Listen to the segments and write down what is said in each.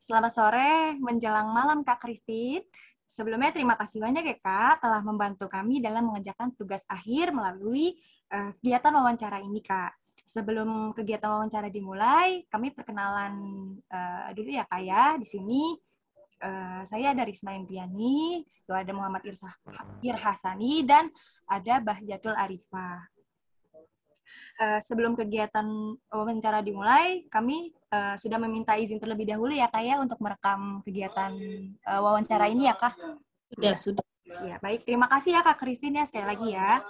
Selamat sore menjelang malam Kak Christine. Sebelumnya terima kasih banyak ya Kak telah membantu kami dalam mengerjakan tugas akhir melalui kegiatan wawancara ini Kak. Sebelum kegiatan wawancara dimulai, kami perkenalan dulu ya Kak ya. Di sini saya dari Risma Indriani, di situ ada Muhammad Irhasani dan ada Bahjatul Arifah. Sebelum kegiatan wawancara dimulai, kami sudah meminta izin terlebih dahulu ya Kak ya untuk merekam kegiatan wawancara ini ya Kak. Sudah. Ya, baik. Terima kasih ya Kak Christine ya sekali lagi ya.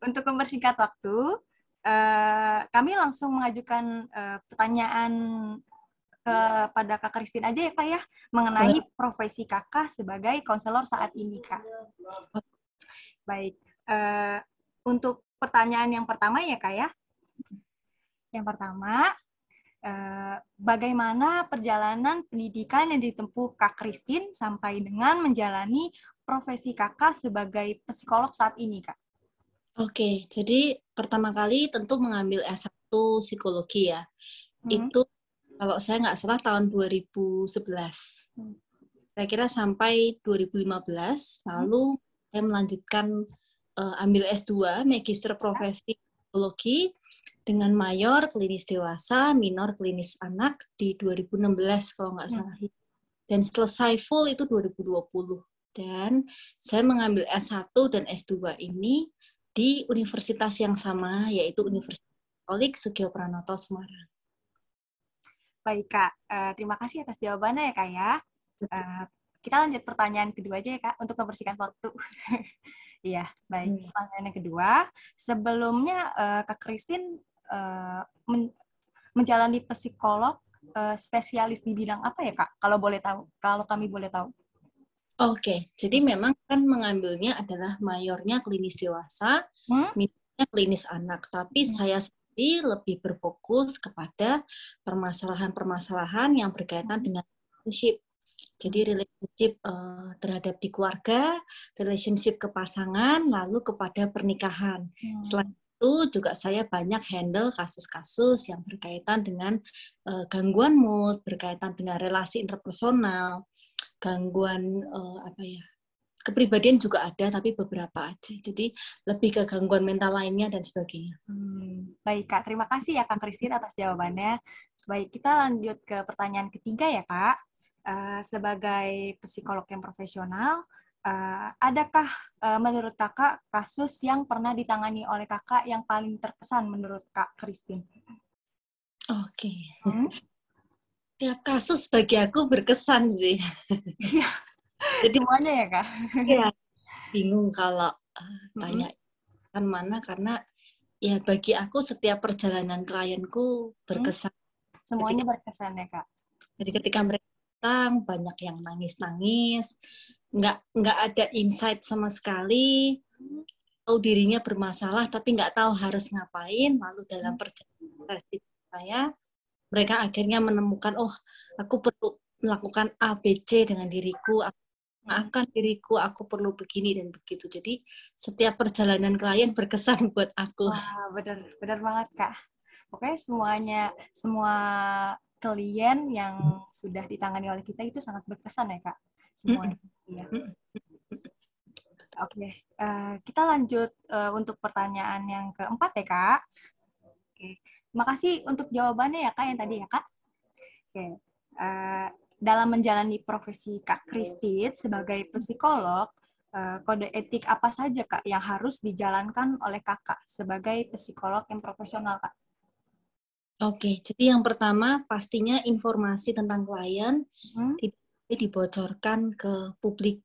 Untuk mempersingkat waktu, kami langsung mengajukan pertanyaan kepada Kak Christine aja ya Kak ya, mengenai profesi Kakak sebagai konselor saat ini Kak. Baik. Untuk pertanyaan yang pertama ya Kak ya. Yang pertama, bagaimana perjalanan pendidikan yang ditempuh Kak Christine sampai dengan menjalani profesi Kakak sebagai psikolog saat ini Kak? Oke, jadi pertama kali tentu mengambil S1 psikologi ya. Itu kalau saya nggak salah tahun 2011. Saya kira sampai 2015, lalu saya melanjutkan ambil S2, Magister Profesi Psikologi, dengan mayor klinis dewasa, minor klinis anak di 2016 kalau nggak salah. Dan selesai full itu 2020. Dan saya mengambil S1 dan S2 ini di universitas yang sama, yaitu Universitas Katolik Sugio Pranoto Semarang. Baik Kak, terima kasih atas jawabannya ya Kak ya. Kita lanjut pertanyaan kedua aja ya Kak, untuk membersihkan waktu. Iya, baik. Pertanyaan yang kedua, sebelumnya Kak Christine menjalani psikolog spesialis di bidang apa ya Kak? Kalau boleh tahu, kalau kami boleh tahu. Oke, jadi memang kan mengambilnya adalah mayornya klinis dewasa, minornya klinis anak. Tapi saya sendiri lebih berfokus kepada permasalahan-permasalahan yang berkaitan dengan relationship. Jadi relationship terhadap di keluarga, relationship ke pasangan, lalu kepada pernikahan. Selain itu juga saya banyak handle kasus-kasus yang berkaitan dengan gangguan mood, berkaitan dengan relasi interpersonal, gangguan kepribadian juga ada, tapi beberapa aja. Jadi lebih ke gangguan mental lainnya dan sebagainya. Baik Kak, terima kasih ya Kak Christine atas jawabannya. Baik, kita lanjut ke pertanyaan ketiga ya Kak. Sebagai psikolog yang profesional, adakah menurut Kakak kasus yang pernah ditangani oleh Kakak yang paling terkesan menurut Kak Christine? Oke. Tiap kasus bagi aku berkesan sih. Iya, semuanya ya Kak? Iya, bingung kalau tanya kan mana, karena ya bagi aku setiap perjalanan klienku berkesan. Semuanya berkesan ya Kak? Jadi ketika mereka datang, banyak yang nangis-nangis, nggak ada insight sama sekali, tahu dirinya bermasalah tapi nggak tahu harus ngapain. Lalu dalam perjalanan saya, mereka akhirnya menemukan, oh aku perlu melakukan A, B, C dengan diriku, maafkan diriku, aku perlu begini dan begitu. Jadi setiap perjalanan klien berkesan buat aku. Wah, benar banget Kak. Pokoknya semua klien yang sudah ditangani oleh kita itu sangat berkesan ya Kak. Semuanya. Iya. Oke, kita lanjut untuk pertanyaan yang keempat ya Kak. Oke, terima kasih untuk jawabannya ya Kak yang tadi ya Kak. Oke, dalam menjalani profesi Kak Christine sebagai psikolog, kode etik apa saja Kak yang harus dijalankan oleh Kakak sebagai psikolog yang profesional Kak? Oke, jadi yang pertama pastinya informasi tentang klien tidak dibocorkan ke publik.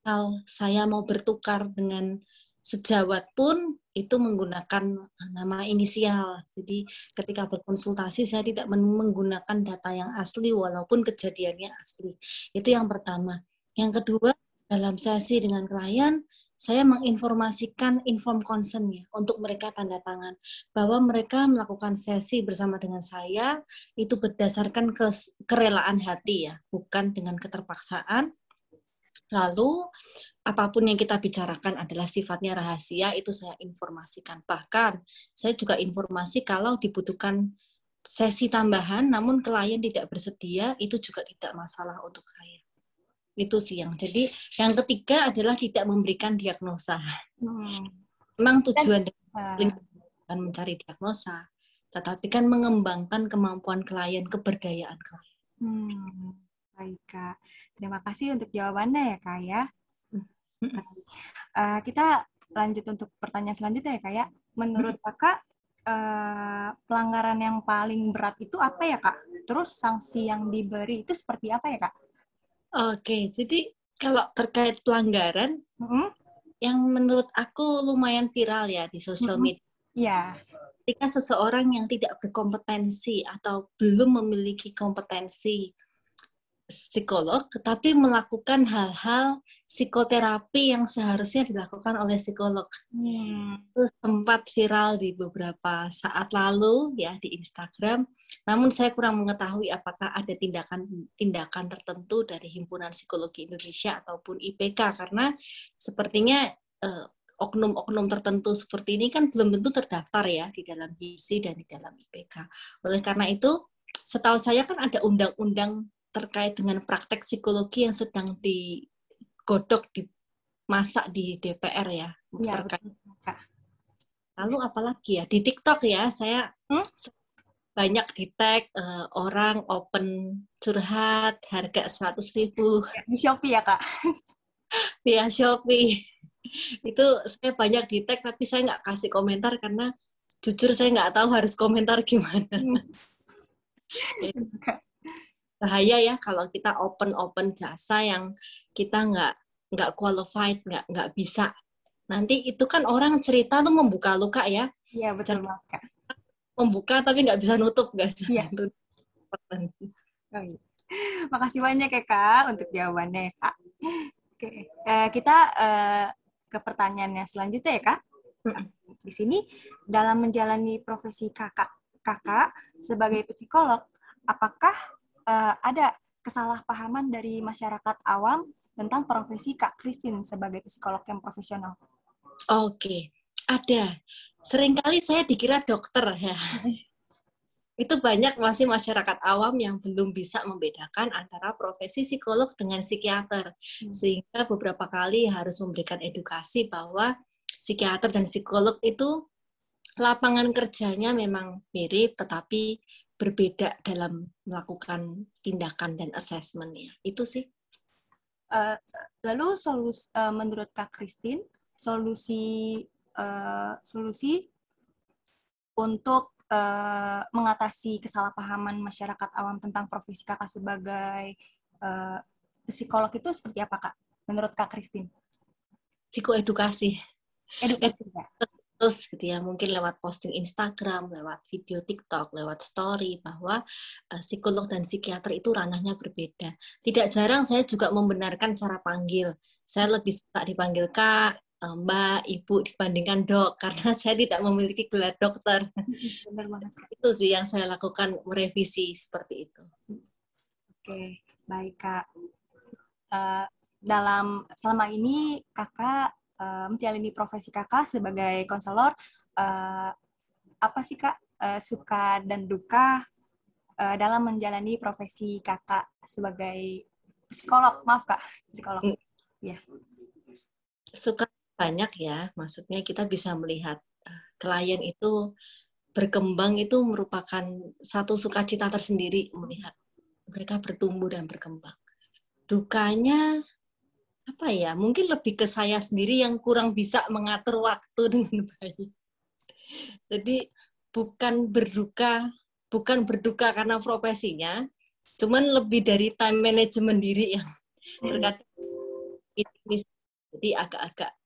Kalau saya mau bertukar dengan sejawat pun itu menggunakan nama inisial. Jadi ketika berkonsultasi saya tidak menggunakan data yang asli walaupun kejadiannya asli. Itu yang pertama. Yang kedua, dalam sesi dengan klien, saya menginformasikan inform consent-nya untuk mereka tanda tangan. Bahwa mereka melakukan sesi bersama dengan saya itu berdasarkan kerelaan hati ya, bukan dengan keterpaksaan. Lalu apapun yang kita bicarakan adalah sifatnya rahasia, itu saya informasikan. Bahkan saya juga informasi kalau dibutuhkan sesi tambahan, namun klien tidak bersedia, itu juga tidak masalah untuk saya. Itu sih yang. Jadi yang ketiga adalah tidak memberikan diagnosa. Memang tujuan bukan mencari diagnosa, tetapi kan mengembangkan kemampuan klien, keberdayaan klien. Baik, Kak. Terima kasih untuk jawabannya ya, Kak ya. Kita lanjut untuk pertanyaan selanjutnya ya, Kak ya. Menurut Kakak, pelanggaran yang paling berat itu apa ya, Kak? Terus sanksi yang diberi itu seperti apa ya, Kak? Oke, jadi kalau terkait pelanggaran, yang menurut aku lumayan viral ya di sosial media. Iya. Ketika seseorang yang tidak berkompetensi atau belum memiliki kompetensi psikolog, tetapi melakukan hal-hal psikoterapi yang seharusnya dilakukan oleh psikolog. Itu sempat viral di beberapa saat lalu ya di Instagram. Namun saya kurang mengetahui apakah ada tindakan tertentu dari Himpunan Psikologi Indonesia ataupun IPK, karena sepertinya oknum-oknum tertentu seperti ini kan belum tentu terdaftar ya di dalam HIPSI dan di dalam IPK. Oleh karena itu, setahu saya kan ada undang-undang terkait dengan praktek psikologi yang sedang digodok, dimasak di DPR ya. Terkait. Lalu apalagi ya, di TikTok ya, saya banyak di-tag orang open curhat harga 100.000. Di Shopee ya, Kak? Via Shopee. Itu saya banyak di-tag, tapi saya nggak kasih komentar karena jujur saya nggak tahu harus komentar gimana. Bahaya ya kalau kita open jasa yang kita nggak qualified, nggak bisa. Nanti itu kan orang cerita tuh membuka luka ya. Iya, betul banget, Kak. Membuka tapi nggak bisa nutup, guys. Iya. Makasih banyak ya, Kak, untuk jawabannya, Kak. Oke, kita ke pertanyaannya selanjutnya ya, Kak. Di sini, dalam menjalani profesi kakak sebagai psikolog, apakah ada kesalahpahaman dari masyarakat awam tentang profesi Kak Christine sebagai psikolog yang profesional? Oke, ada. Seringkali saya dikira dokter ya. Itu banyak masih masyarakat awam yang belum bisa membedakan antara profesi psikolog dengan psikiater. Sehingga beberapa kali harus memberikan edukasi bahwa psikiater dan psikolog itu lapangan kerjanya memang mirip, tetapi berbeda dalam melakukan tindakan dan assessment-nya. Itu sih. Lalu menurut Kak Christine, solusi untuk mengatasi kesalahpahaman masyarakat awam tentang profesi kakak sebagai psikolog itu seperti apa, Kak? Menurut Kak Christine? Psikoedukasi. Edukasi, ya? Terus gitu ya, mungkin lewat posting Instagram, lewat video TikTok, lewat story, bahwa psikolog dan psikiater itu ranahnya berbeda. Tidak jarang saya juga membenarkan cara panggil. Saya lebih suka dipanggil Kak, Mbak, Ibu dibandingkan Dok, karena saya tidak memiliki gelar dokter. Benar banget. Itu sih yang saya lakukan, merevisi seperti itu. Oke, baik Kak. Selama ini Kakak menjalani profesi Kakak sebagai konselor, apa sih Kak suka dan duka dalam menjalani profesi Kakak sebagai psikolog? Maaf Kak, psikolog. Ya. Suka banyak ya, maksudnya kita bisa melihat klien itu berkembang, itu merupakan satu sukacita tersendiri melihat mereka bertumbuh dan berkembang. Dukanya apa ya? Mungkin lebih ke saya sendiri yang kurang bisa mengatur waktu dengan baik. Jadi bukan berduka karena profesinya, cuman lebih dari time management diri yang terkadang jadi agak-agak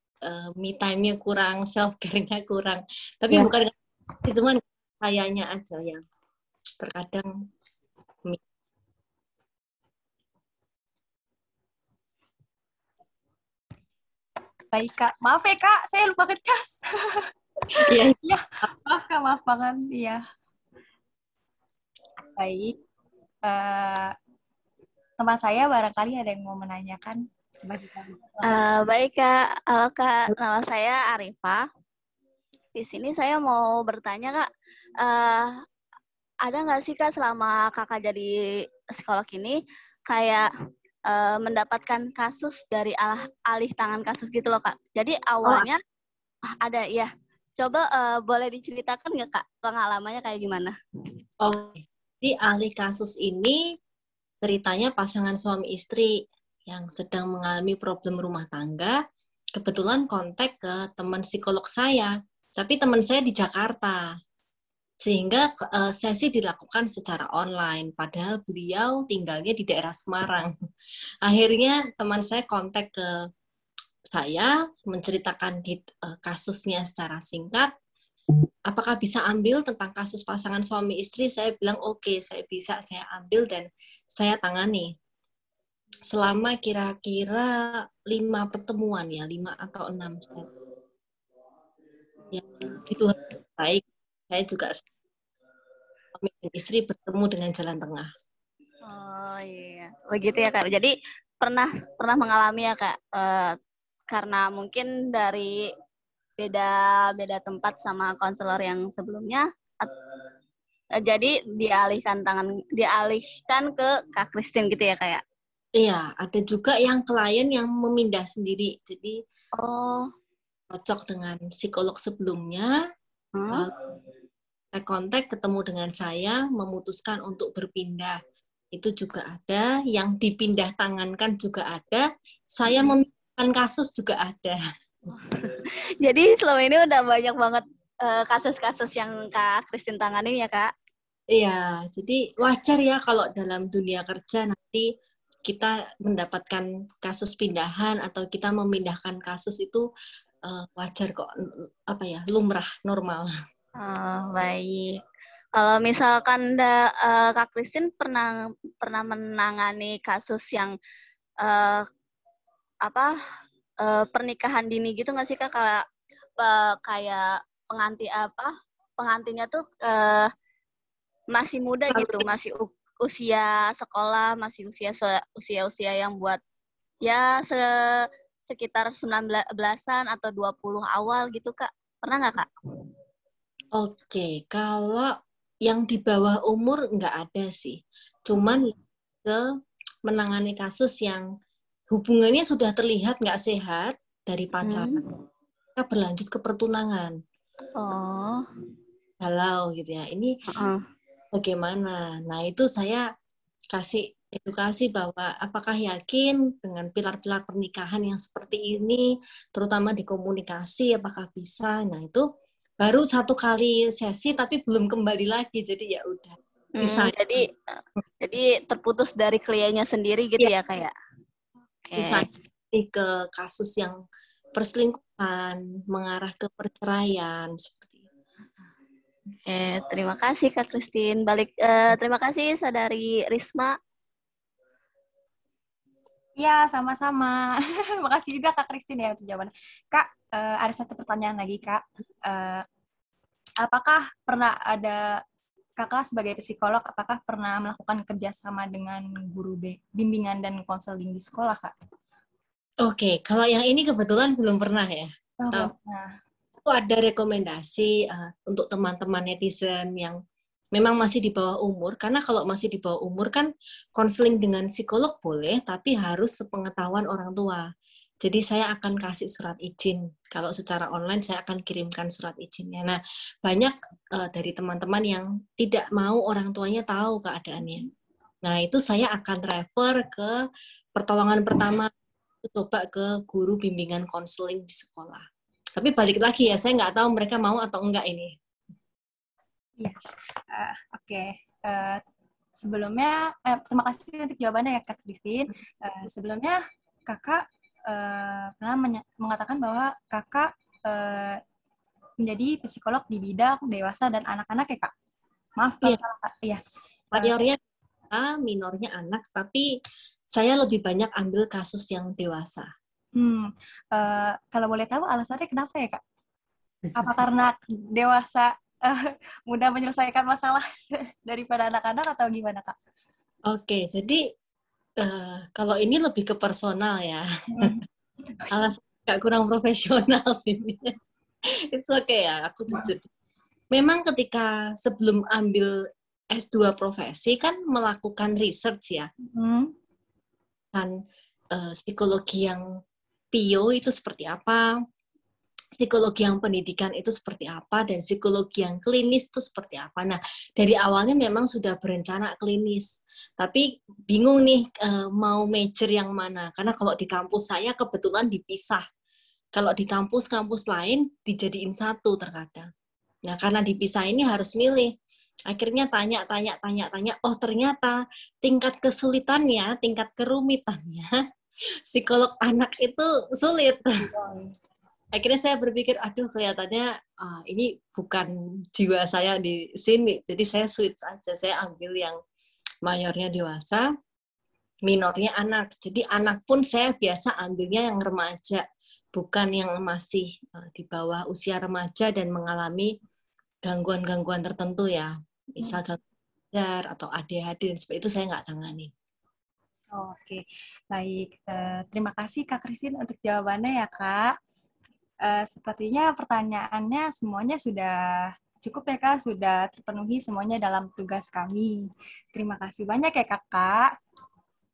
me time-nya kurang, self care-nya kurang. Tapi bukan cuman sayanya aja yang terkadang. Baik Kak, maaf ya Kak, saya lupa ngecas. Iya. Ya, maaf Kak, maaf banget. Iya. Baik. Teman saya barangkali ada yang mau menanyakan. Baik Kak, halo Kak, nama saya Arifah. Di sini saya mau bertanya Kak, ada nggak sih Kak selama Kakak jadi psikolog ini kayak mendapatkan kasus dari alih tangan kasus gitu loh Kak. Jadi awalnya ada ya. Coba boleh diceritakan nggak Kak pengalamannya kayak gimana? Oke, jadi alih kasus ini ceritanya pasangan suami istri yang sedang mengalami problem rumah tangga, kebetulan kontak ke teman psikolog saya, tapi teman saya di Jakarta. Sehingga sesi dilakukan secara online, padahal beliau tinggalnya di daerah Semarang. Akhirnya teman saya kontak ke saya, menceritakan kasusnya secara singkat. Apakah bisa ambil tentang kasus pasangan suami istri? Saya bilang oke, saya bisa, saya ambil dan saya tangani. Selama kira-kira 5 pertemuan ya, 5 atau 6 set. Ya, itu baik. Saya juga suami dan istri bertemu dengan jalan tengah. Oh iya, begitu ya Kak. Jadi pernah mengalami ya Kak, karena mungkin dari beda tempat sama konselor yang sebelumnya, jadi dialihkan ke Kak Christine gitu ya Kak ya. Iya, ada juga yang klien yang memindah sendiri. Jadi cocok dengan psikolog sebelumnya, lalu kontak ketemu dengan saya, memutuskan untuk berpindah. Itu juga ada, yang dipindah tangankan juga ada, saya memindahkan kasus juga ada. Jadi selama ini udah banyak banget kasus-kasus yang Kak Christine tanganin ya Kak? Iya, jadi wajar ya kalau dalam dunia kerja nanti kita mendapatkan kasus pindahan atau kita memindahkan kasus itu wajar kok, lumrah, normal. Baik. Kalau misalkan Kak Christine pernah menangani kasus yang pernikahan dini gitu nggak sih Kak? Kayak pengantinnya tuh masih muda gitu, masih usia sekolah, masih usia yang buat ya sekitar 19-an atau 20 awal gitu Kak. Pernah nggak Kak? Oke, kalau yang di bawah umur nggak ada sih. Cuman ke menangani kasus yang hubungannya sudah terlihat nggak sehat dari pacaran, kita berlanjut ke pertunangan. Galau gitu ya. Ini bagaimana? Nah, itu saya kasih edukasi bahwa apakah yakin dengan pilar-pilar pernikahan yang seperti ini, terutama di komunikasi, apakah bisa? Nah, itu baru 1 kali sesi tapi belum kembali lagi, jadi ya udah. Jadi terputus dari kliennya sendiri gitu ya kayak. Bisa ke kasus yang perselingkuhan, mengarah ke perceraian seperti itu. Terima kasih Kak Christine. Terima kasih Saudari Risma. Ya, sama-sama. Makasih juga Kak Christine ya untuk jawabannya. Kak, ada satu pertanyaan lagi, Kak. Apakah pernah ada Kakak sebagai psikolog, apakah pernah melakukan kerjasama dengan guru bimbingan dan konseling di sekolah, Kak? Oke, kalau yang ini kebetulan belum pernah ya. Itu ada rekomendasi untuk teman-teman netizen yang memang masih di bawah umur, karena kalau masih di bawah umur kan konseling dengan psikolog boleh, tapi harus sepengetahuan orang tua. Jadi saya akan kasih surat izin. Kalau secara online saya akan kirimkan surat izinnya. Nah, banyak dari teman-teman yang tidak mau orang tuanya tahu keadaannya. Nah, itu saya akan refer ke pertolongan pertama, coba ke guru bimbingan konseling di sekolah. Tapi balik lagi ya, saya nggak tahu mereka mau atau enggak ini. Iya, oke. Sebelumnya, terima kasih untuk jawabannya ya Kak Christine. Sebelumnya, Kakak pernah mengatakan bahwa Kakak menjadi psikolog di bidang dewasa dan anak-anak ya Kak? Maaf kalau salah Kak. Iya. Mayornya minornya anak, tapi saya lebih banyak ambil kasus yang dewasa. Kalau boleh tahu alasannya kenapa ya Kak? Apa karena dewasa mudah menyelesaikan masalah daripada anak-anak atau gimana Kak? Oke, jadi Kalau ini lebih ke personal ya. Alasan gak kurang profesional sih. It's okay ya, aku jujur. Memang ketika sebelum ambil S2 profesi kan melakukan research ya. Kan psikologi yang PIO itu seperti apa, psikologi yang pendidikan itu seperti apa, dan psikologi yang klinis itu seperti apa. Nah, dari awalnya memang sudah berencana klinis. Tapi bingung nih mau major yang mana. Karena kalau di kampus saya kebetulan dipisah. Kalau di kampus-kampus lain dijadiin satu terkadang. Nah, karena dipisah ini harus milih. Akhirnya tanya, oh ternyata tingkat kesulitannya, tingkat kerumitannya, psikolog anak itu sulit. Akhirnya saya berpikir, aduh kelihatannya ini bukan jiwa saya di sini. Jadi saya switch aja, saya ambil yang mayornya dewasa, minornya anak. Jadi anak pun saya biasa ambilnya yang remaja, bukan yang masih di bawah usia remaja dan mengalami gangguan-gangguan tertentu ya. Misal gangguan belajar atau ADHD, dan seperti itu saya nggak tangani. Oke, baik. Terima kasih Kak Christine untuk jawabannya ya Kak. Sepertinya pertanyaannya semuanya sudah cukup ya Kak, sudah terpenuhi semuanya dalam tugas kami. Terima kasih banyak ya Kakak.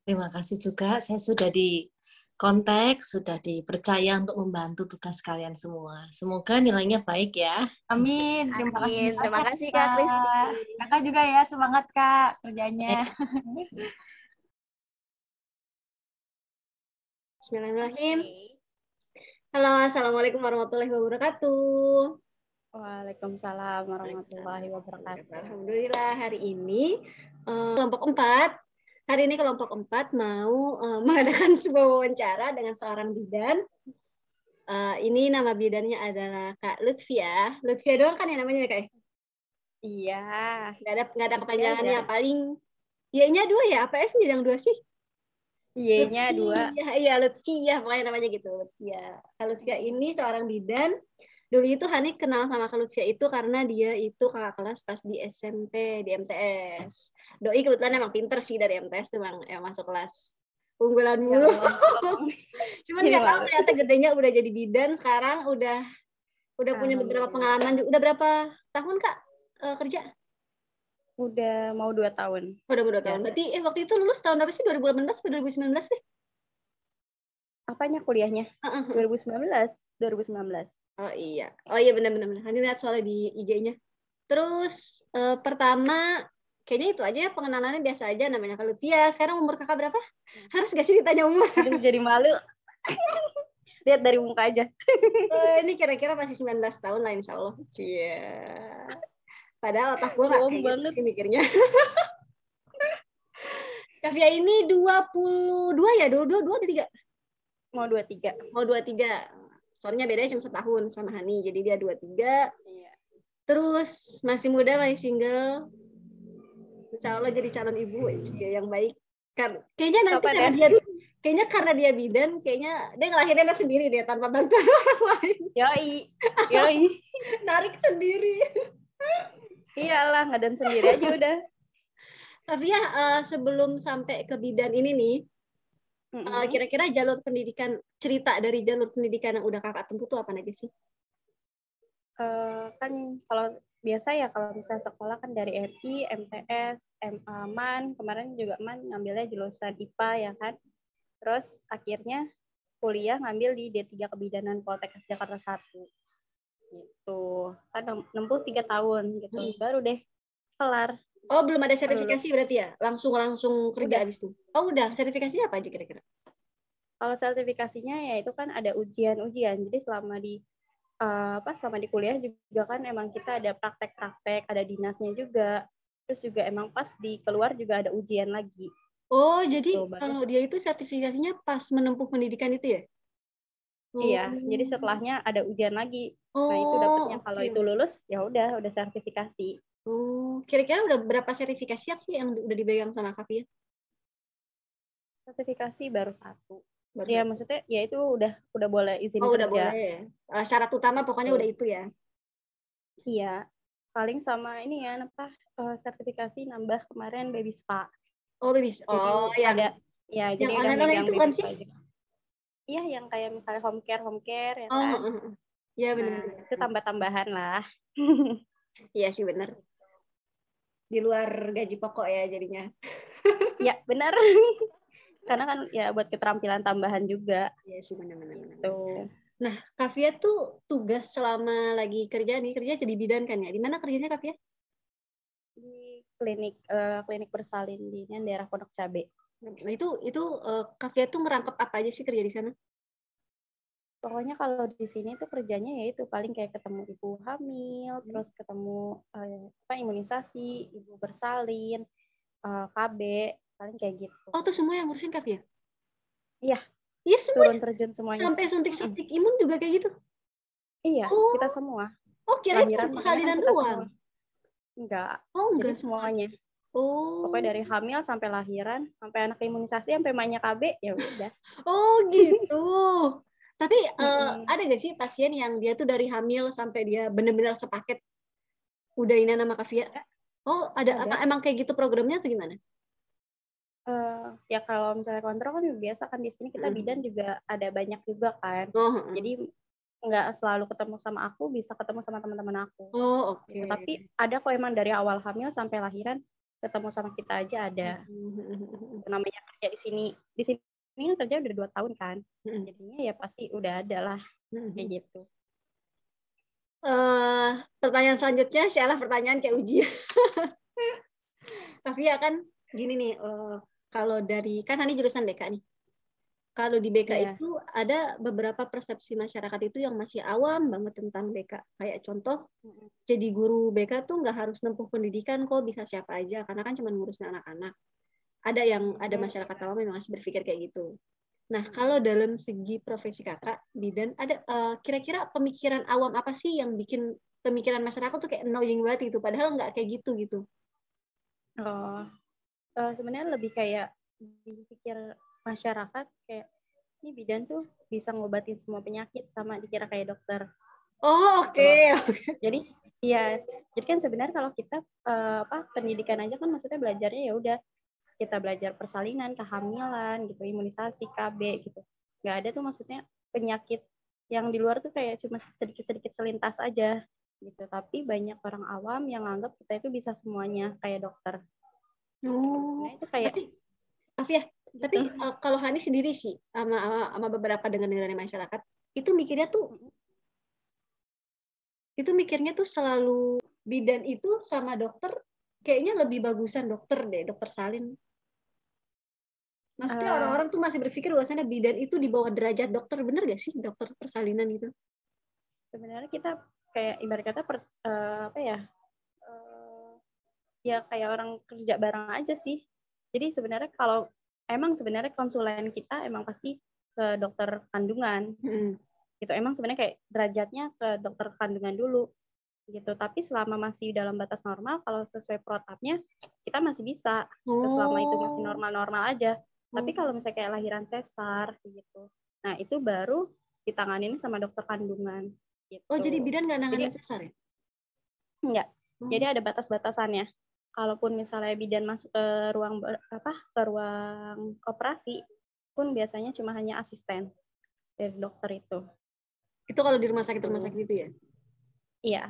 Terima kasih juga, saya sudah di kontak, sudah dipercaya untuk membantu tugas kalian semua. Semoga nilainya baik ya. Amin. Terima kasih Amin. Terima banyak kasih Kak Kak. Christine. Kakak juga ya, semangat Kak kerjanya. Bismillahirrahmanirrahim. Halo, assalamualaikum warahmatullahi wabarakatuh. Waalaikumsalam warahmatullahi wabarakatuh. Alhamdulillah hari ini kelompok 4. Hari ini kelompok 4 mau mengadakan sebuah wawancara dengan seorang bidan. Ini nama bidannya adalah Kak Lutfia. Lutfia doang kan ya namanya Kak? Iya. Nggak ada kepanjangannya. Paling Y-nya 2 ya? Apa F-nya yang 2 sih? Y-nya 2. Iya, Lutfia, pokoknya namanya gitu, Lutfia. Kak Lutfia ini seorang bidan. Dulu itu Hani kenal sama Kak Lutfia itu karena dia itu kakak kelas pas di SMP, di MTS. Doi kebetulan emang pinter sih dari MTS, tuh masuk kelas unggulan mulu. Cuman nggak tahu ternyata gedenya udah jadi bidan, sekarang udah punya beberapa pengalaman. Udah berapa tahun Kak kerja? Udah mau 2 tahun. Udah 2 tahun. Berarti waktu itu lulus tahun berapa sih? 2018 atau 2019 sih? Apanya kuliahnya? 2019. Oh iya benar-benar. Hani lihat soalnya di IG-nya. Terus pertama kayaknya itu aja ya, pengenalannya biasa aja, namanya Kak Lutfia. Sekarang umur kakak berapa? Harus gak sih ditanya umur? Aduh, jadi malu. Lihat dari muka aja. Ini kira-kira masih 19 tahun lah insya Allah. Padahal otak gue gak kayak gitu sih mikirnya. Kak Fia ini 22 ya? 22 ada 3? Mau 23. Mau 23. Soalnya bedanya cuma setahun sama Hani. Jadi dia 23. Iya. Terus masih muda, masih single. Insya Allah jadi calon ibu yang baik. Kayaknya nanti karena dia bidan, kayaknya dia ngelahirinnya sendiri deh tanpa bantuan orang lain. Yoi. Narik sendiri. Iyalah, ngadan sendiri aja udah. Tapi ya sebelum sampai ke bidan ini nih, kira-kira cerita dari jalur pendidikan yang udah kakak tempuh tuh apa aja sih? Kan kalau biasa ya kalau misalnya sekolah kan dari RI, MTS, MA, MAN, kemarin juga MAN ngambilnya jurusan IPA ya kan. Terus akhirnya kuliah ngambil di D3 Kebidanan Poltekkes Jakarta 1. Gitu. Kan nempuh 3 tahun gitu. Baru deh kelar. Oh, belum ada sertifikasi berarti ya? Langsung kerja abis itu? Oh, udah. Sertifikasinya apa aja kira-kira? Kalau sertifikasinya ya itu kan ada ujian-ujian. Jadi selama di kuliah juga kan emang kita ada praktek-praktek, ada dinasnya juga. Terus juga emang pas di keluar juga ada ujian lagi. Oh, jadi kalau dia itu sertifikasinya pas menempuh pendidikan itu ya? Iya, jadi setelahnya ada ujian lagi. Nah, itu dapatnya kalau itu lulus ya udah sertifikasi. Oh, kira-kira udah berapa sertifikasi sih yang udah dipegang sama Kak Fia? Sertifikasi baru 1. Ya maksudnya ya itu udah boleh izin kerja. Udah boleh ya. Syarat utama pokoknya udah itu ya. Iya. Paling sama ini ya sertifikasi nambah kemarin baby spa. Oh, baby spa. Oh, ya. Ya, Yang jadi udah online megang itu kan beasiswa sih? juga. Iya, yang kayak misalnya home care ya Oh, kan. ya Nah, benar-benar. itu tambah-tambahan lah. Iya sih benar. Di luar gaji pokok ya jadinya. Ya, benar. Karena kan ya buat keterampilan tambahan juga. Iya sih benar-benar. Tuh. Nah, Kavia tuh tugas selama lagi kerja jadi bidan kan ya? Di mana kerjanya Kavia? Di klinik bersalin di daerah Pondok Cabe. Nah, itu Kavia tuh ngerangkep apa aja sih kerja di sana? Pokoknya kalau di sini tuh kerjanya ya itu paling kayak ketemu ibu hamil, terus ketemu imunisasi, ibu bersalin, KB, paling kayak gitu. Oh, tuh semua yang ngurusin Kavia? Iya. Iya semuanya. Turun terjun semuanya. Sampai suntik-suntik imun juga kayak gitu? Iya, Oh. kita semua. Oh, kirain Lahiran persalinan kita doang. semua. Enggak. Oh, enggak. Jadi semuanya. Oh. Pokoknya dari hamil sampai lahiran, sampai anak imunisasi, sampai emaknya KB, ya udah. Oh, gitu. Tapi ada gak sih pasien yang dia tuh dari hamil sampai dia benar-benar sepaket udah ini nama Kavia? Oh, ada. Apa emang kayak gitu programnya atau gimana? Ya kalau misalnya kontrol kan biasa kan di sini kita bidan juga ada banyak juga kan. Jadi nggak selalu ketemu sama aku, bisa ketemu sama teman-teman aku. Oh, oke. Gitu. Tapi ada kok emang dari awal hamil sampai lahiran ketemu sama kita aja ada. Namanya kerja di sini. Di sini kan kerja udah 2 tahun kan. Jadinya ya pasti udah ada lah kayak gitu. Pertanyaan selanjutnya adalah pertanyaan kayak ujian. Tapi ya kan gini nih, kalau dari kan Hani jurusan BK nih. Kalau di BK itu ada beberapa persepsi masyarakat itu yang masih awam banget tentang BK. Kayak contoh, jadi guru BK tuh nggak harus nempuh pendidikan kok, bisa siapa aja karena kan cuma ngurusin anak-anak. Ada masyarakat awam yang masih berpikir kayak gitu. Nah, kalau dalam segi profesi kakak, bidan, ada kira-kira pemikiran awam apa sih yang bikin pemikiran masyarakat tuh kayak annoying banget gitu, padahal nggak kayak gitu. Sebenarnya lebih kayak dipikir masyarakat kayak ini bidan tuh bisa ngobatin semua penyakit sama dikira kayak dokter. Oh, oke. Jadi ya, jadi kan sebenarnya kalau kita pendidikan aja kan maksudnya belajarnya ya udah kita belajar persalinan, kehamilan gitu, imunisasi, KB gitu. Nggak ada tuh maksudnya penyakit yang di luar tuh kayak cuma sedikit-sedikit selintas aja gitu. Tapi banyak orang awam yang anggap kita itu bisa semuanya kayak dokter. Oh, itu kayak tapi kalau Hani sendiri sih sama beberapa dengar-dengar masyarakat itu mikirnya tuh selalu bidan itu sama dokter kayaknya lebih bagusan dokter salin. Maksudnya orang-orang tuh masih berpikir bahwasanya bidan itu di bawah derajat dokter, bener gak sih dokter persalinan gitu? Sebenarnya kita kayak ibarat kata ya kayak orang kerja bareng aja sih. Jadi sebenarnya kalau emang sebenarnya konsulen kita emang pasti ke dokter kandungan. Gitu. Emang sebenarnya kayak derajatnya ke dokter kandungan dulu. Gitu. Tapi selama masih dalam batas normal, kalau sesuai protapnya kita masih bisa. Selama itu masih normal-normal aja. Tapi kalau misalnya kayak lahiran sesar gitu. Nah, itu baru ditanganin sama dokter kandungan. Gitu. Oh, jadi bidan nggak nanganin sesar ya? Enggak. Jadi ada batas-batasannya. Kalaupun misalnya bidan masuk ke ruang operasi pun biasanya cuma hanya asisten dari dokter itu. Itu kalau di rumah sakit itu ya? Iya.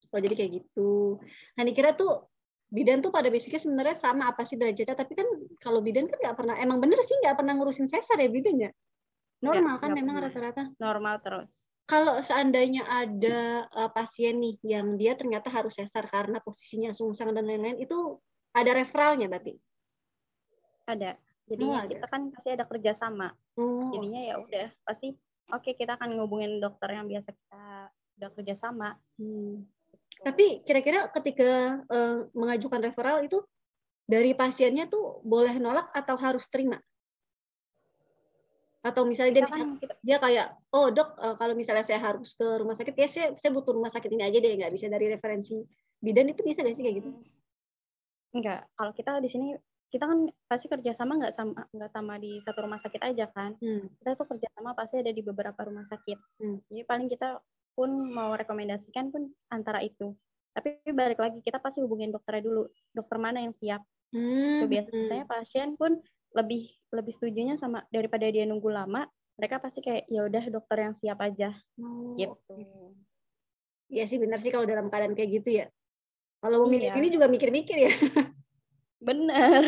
Oh, jadi kayak gitu. Nah, dikira tuh bidan tuh pada basicnya sebenarnya sama apa sih derajatnya, tapi kan kalau bidan kan nggak pernah, emang bener sih nggak pernah ngurusin sesar ya bidan ya? Normal kan memang rata-rata? Normal terus. Kalau seandainya ada pasien nih yang dia ternyata harus sesar karena posisinya sungsang dan lain-lain, itu ada referralnya berarti? Ada. Jadinya kita kan pasti ada kerjasama. Jadinya ya udah pasti kita akan ngubungin dokter yang biasa kita udah kerjasama. Tapi kira-kira ketika mengajukan referral itu dari pasiennya tuh boleh nolak atau harus terima? Atau misalnya dia kayak, oh dok, kalau misalnya saya harus ke rumah sakit, ya saya butuh rumah sakit ini aja deh, nggak bisa dari referensi bidan, itu bisa nggak sih kayak gitu? Enggak, kalau kita di sini kita kan pasti kerjasama nggak sama di satu rumah sakit aja kan. Kita tuh kerjasama pasti ada di beberapa rumah sakit. Jadi paling kita pun mau rekomendasikan pun antara itu. Tapi balik lagi kita pasti hubungin dokternya dulu, dokter mana yang siap Itu biasanya pasien pun lebih setujunya sama daripada dia nunggu lama, mereka pasti kayak ya udah dokter yang siap aja. Gitu. Iya sih benar sih kalau dalam keadaan kayak gitu ya. Kalau mau milih juga mikir-mikir ya. Bener.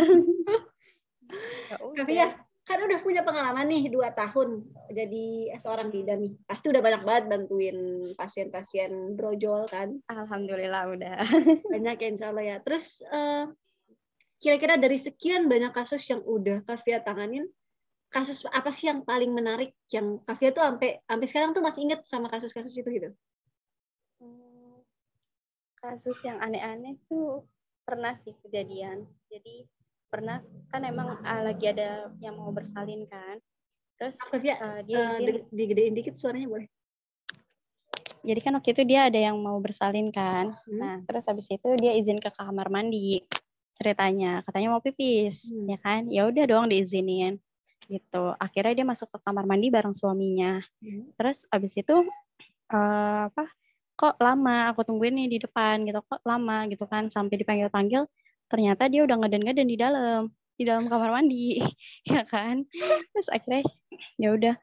Tapi ya kan udah punya pengalaman nih 2 tahun jadi seorang bidan nih. Pasti udah banyak banget bantuin pasien-pasien brojol kan. Alhamdulillah udah. Banyak ya insya Allah ya. Terus kira-kira dari sekian banyak kasus yang udah Kavia tanganin, kasus apa sih yang paling menarik yang Kavia tuh sampai sekarang tuh masih inget sama kasus-kasus itu gitu? Kasus yang aneh-aneh tuh pernah sih kejadian. Jadi pernah kan emang lagi ada yang mau bersalin kan. Terus Kavia dia digedein dikit suaranya boleh. Jadi kan waktu itu dia ada yang mau bersalin kan. Nah, terus habis itu dia izin ke kamar mandi. Ceritanya katanya mau pipis, ya kan? Ya udah dong diizinin. Gitu. Akhirnya dia masuk ke kamar mandi bareng suaminya. Terus habis itu kok lama aku tungguin nih di depan gitu, kok lama gitu kan, sampai dipanggil-panggil ternyata dia udah ngeden-ngeden di dalam kamar mandi. Ya kan? Terus akhirnya ya udah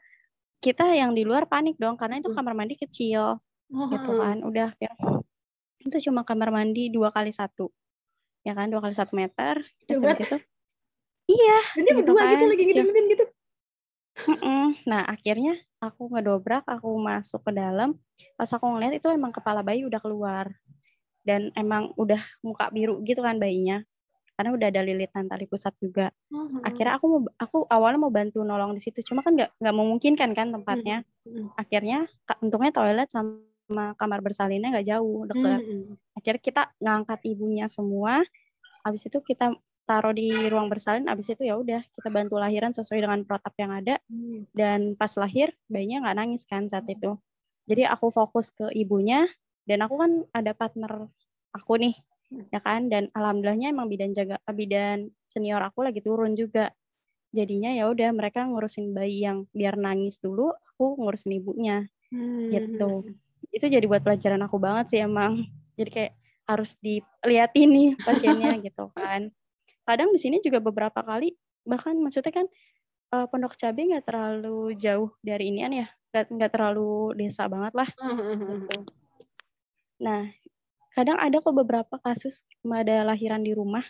kita yang di luar panik dong karena itu kamar mandi kecil. Gitu kan, udah ya. Itu cuma kamar mandi 2x1. Ya kan, 2x1 meter. Terus habis itu iya, dia gitu berdua kan, gitu lagi ngeden-ngeden gitu. Nah, akhirnya aku ngedobrak, aku masuk ke dalam. Pas aku ngeliat itu emang kepala bayi udah keluar. Dan emang udah muka biru gitu kan bayinya. Karena udah ada lilitan tali pusat juga. Akhirnya aku awalnya mau bantu nolong di situ, cuma kan nggak memungkinkan kan tempatnya. Akhirnya untungnya toilet sama kamar bersalinnya nggak jauh, dekat. Akhirnya kita ngangkat ibunya semua. Habis itu kita taruh di ruang bersalin. Habis itu ya udah kita bantu lahiran sesuai dengan protap yang ada. Dan pas lahir bayinya nggak nangis kan saat itu. Jadi aku fokus ke ibunya. Dan aku kan ada partner aku nih, ya kan. Dan alhamdulillahnya emang bidan senior aku lagi turun juga. Jadinya ya udah mereka ngurusin bayi yang biar nangis dulu, aku ngurusin ibunya. Gitu. Itu jadi buat pelajaran aku banget sih emang. Jadi kayak harus dilihatin nih pasiennya gitu kan. Kadang di sini juga beberapa kali, bahkan maksudnya kan Pondok Cabe nggak terlalu jauh dari inian ya, nggak terlalu desa banget lah. Gitu. Nah, kadang ada kok beberapa kasus ada lahiran di rumah,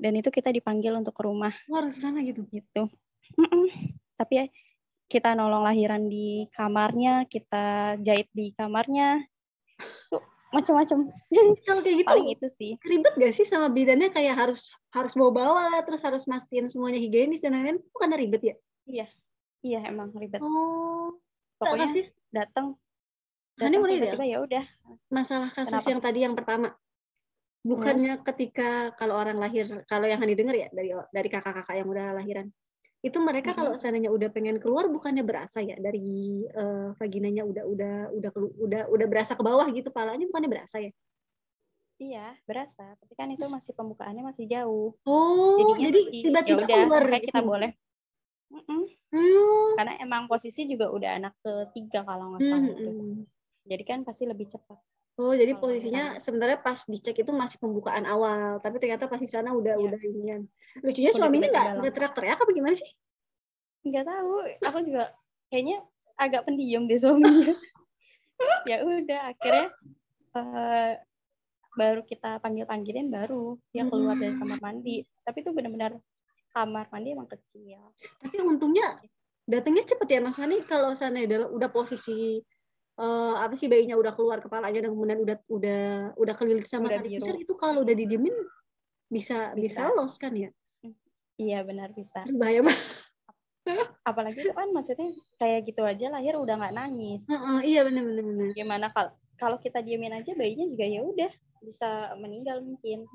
dan itu kita dipanggil untuk ke rumah. Harus sana gitu? Gitu. Tapi ya, kita nolong lahiran di kamarnya, kita jahit di kamarnya, tuh macam-macam. Kalau kayak gitu paling itu sih. Ribet gak sih sama bidannya, kayak harus bawa lah, terus harus mastiin semuanya higienis dan lain-lain? Bukan ribet ya? Iya emang ribet. Pokoknya datang tiba-tiba ya udah. Masalah kasus yang tadi yang pertama, bukannya ketika kalau orang lahir, kalau yang Hani dengar ya dari kakak-kakak yang udah lahiran, itu mereka kalau seandainya udah pengen keluar, bukannya berasa ya dari vaginanya udah berasa ke bawah gitu, palanya bukannya berasa ya? Iya, berasa. Tapi kan itu masih pembukaannya masih jauh. Jadi tiba-tiba keluar kayak kita boleh. Karena emang posisi juga udah anak ketiga kalau nggak salah. Jadi kan pasti lebih cepat. Jadi posisinya sebenarnya pas dicek itu masih pembukaan awal, tapi ternyata pas di sana udah inian. Lucunya suaminya nggak teriak-teriak apa gimana sih? Nggak tahu. Aku juga kayaknya agak pendiam deh suaminya. Ya udah, akhirnya baru kita panggilin baru dia keluar dari kamar mandi. Tapi itu benar-benar kamar mandi emang kecil. Tapi untungnya datangnya cepet ya Mas Hani. Kalau sana udah posisi apa sih, bayinya udah keluar kepalanya dan kemudian udah kelilit sama tali pusar, itu kalau udah didiemin bisa los kan ya? Iya benar, bisa. Bahaya banget. Apalagi itu kan maksudnya kayak gitu aja lahir udah nggak nangis. Iya benar. Gimana kalau kita diemin aja bayinya juga ya udah bisa meninggal mungkin.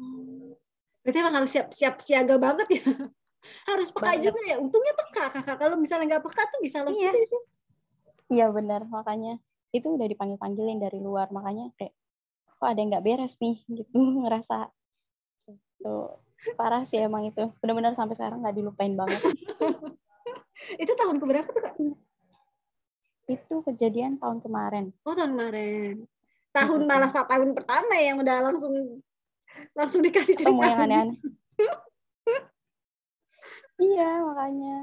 Berarti emang harus siap siaga banget ya. Harus peka juga ya. Untungnya peka kakak. Kalau misalnya nggak peka tuh bisa los juga itu. Iya benar, makanya itu udah dipanggilin dari luar, makanya kayak kok ada yang nggak beres nih gitu, ngerasa tuh parah sih emang itu. Benar-benar sampai sekarang nggak dilupain banget. Itu tahun keberapa tuh Kak? Itu kejadian tahun kemarin. Tahun kemarin. Tahun pertama yang udah langsung dikasih cerita. Ketemu yang aneh-aneh. Iya, makanya.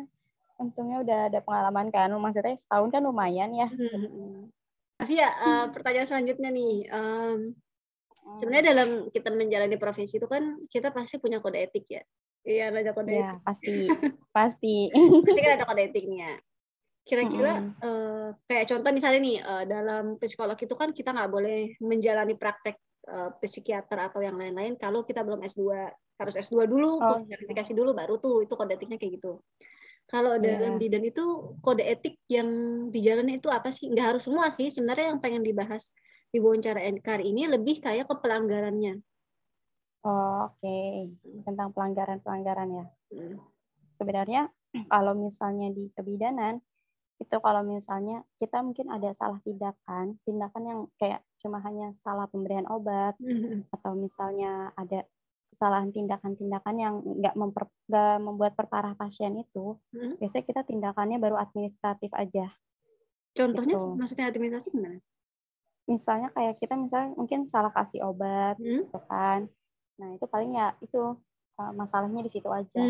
Untungnya udah ada pengalaman kan. Maksudnya setahun kan lumayan ya. Afia, pertanyaan selanjutnya nih. Sebenarnya dalam kita menjalani profesi itu kan kita pasti punya kode etik ya. Iya, ada kode etik. Ya, pasti. Pasti kan ada kode etiknya. Kira-kira kayak contoh misalnya nih, dalam psikolog itu kan kita nggak boleh menjalani praktek psikiater atau yang lain-lain kalau kita belum S2. Harus S2 dulu, sertifikasi dulu, baru tuh itu kode etiknya kayak gitu. Kalau dalam bidan itu kode etik yang dijalani itu apa sih? Nggak harus semua sih. Sebenarnya yang pengen dibahas di wawancara kali ini lebih kayak ke pelanggarannya. Oke. Tentang pelanggaran-pelanggaran ya. Sebenarnya kalau misalnya di kebidanan, itu kalau misalnya kita mungkin ada salah tindakan yang kayak cuma hanya salah pemberian obat, atau misalnya ada kesalahan tindakan-tindakan yang nggak membuat perparah pasien itu, biasanya kita tindakannya baru administratif aja. Contohnya, gitu. Maksudnya administratif gimana? Misalnya kayak kita mungkin salah kasih obat, gitu kan. Nah itu paling ya itu masalahnya di situ aja.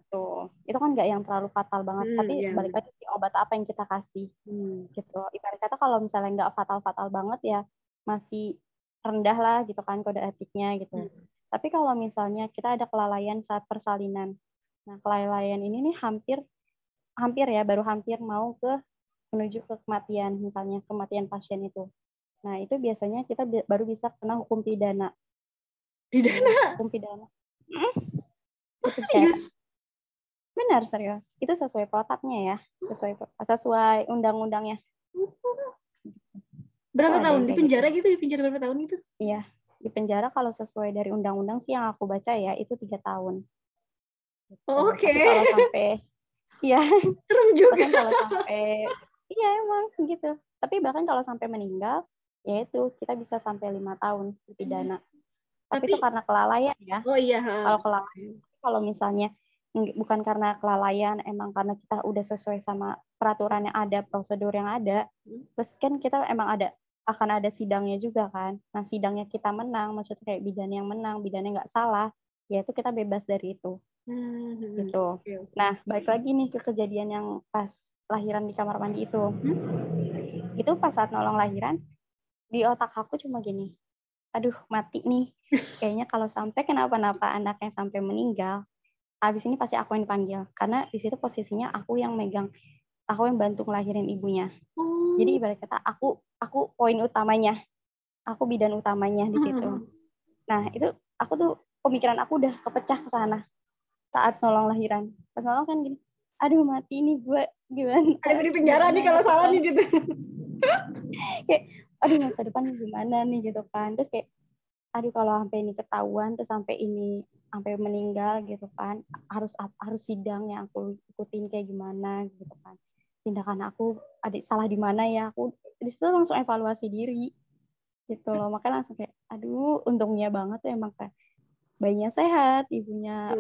Tuh, itu kan nggak yang terlalu fatal banget, tapi balik lagi sih obat apa yang kita kasih, gitu. Ibarat kata kalau misalnya nggak fatal-fatal banget ya masih rendah lah gitu kan kode etiknya gitu. Tapi kalau misalnya kita ada kelalaian saat persalinan, nah kelalaian ini nih hampir baru hampir mau menuju ke kematian, misalnya kematian pasien itu. Nah itu biasanya kita baru bisa kena hukum pidana. Hukum pidana. Serius? Benar, serius. Itu sesuai protapnya ya. Sesuai undang-undangnya. Berapa tahun? Di penjara gitu? Di penjara berapa tahun gitu? Iya. Di penjara kalau sesuai dari undang-undang sih yang aku baca ya, itu 3 tahun. Oh, oke. Tapi kalau sampai... Iya. Serem juga. Bahkan kalau sampai... Iya, emang gitu. Tapi bahkan kalau sampai meninggal, ya itu kita bisa sampai 5 tahun dipidana. Tapi itu karena kelalaian ya. Oh iya. Kalau kelalaian, kalau misalnya bukan karena kelalaian, emang karena kita udah sesuai sama peraturan yang ada, prosedur yang ada, terus kan kita emang akan ada sidangnya juga kan. Nah sidangnya kita menang, maksudnya kayak bidan yang menang, bidannya nggak salah, ya itu kita bebas dari itu. Gitu. Nah balik lagi nih ke kejadian yang pas lahiran di kamar mandi itu. Itu pas saat nolong lahiran, di otak aku cuma gini, aduh mati nih, kayaknya kalau sampai kenapa-napa anaknya sampai meninggal, habis ini pasti aku yang dipanggil, karena di situ posisinya aku yang bantu ngelahirin ibunya. Jadi ibarat kata aku poin utamanya, aku bidan utamanya di situ. Nah itu aku tuh pemikiran aku udah kepecah ke sana saat nolong lahiran. Pas nolong kan gini, aduh mati nih gue, gimana? Ada di penjara nih kalau salah nih gitu. Kayak aduh masa depan gimana nih gitu kan. Terus kayak aduh kalau sampai ini ketahuan terus sampai meninggal gitu kan, harus sidang yang aku ikutin kayak gimana gitu kan, tindakan aku salah di mana ya, aku di situ langsung evaluasi diri gitu loh. Makanya langsung kayak aduh untungnya banget tuh emang kayak bayinya sehat, ibunya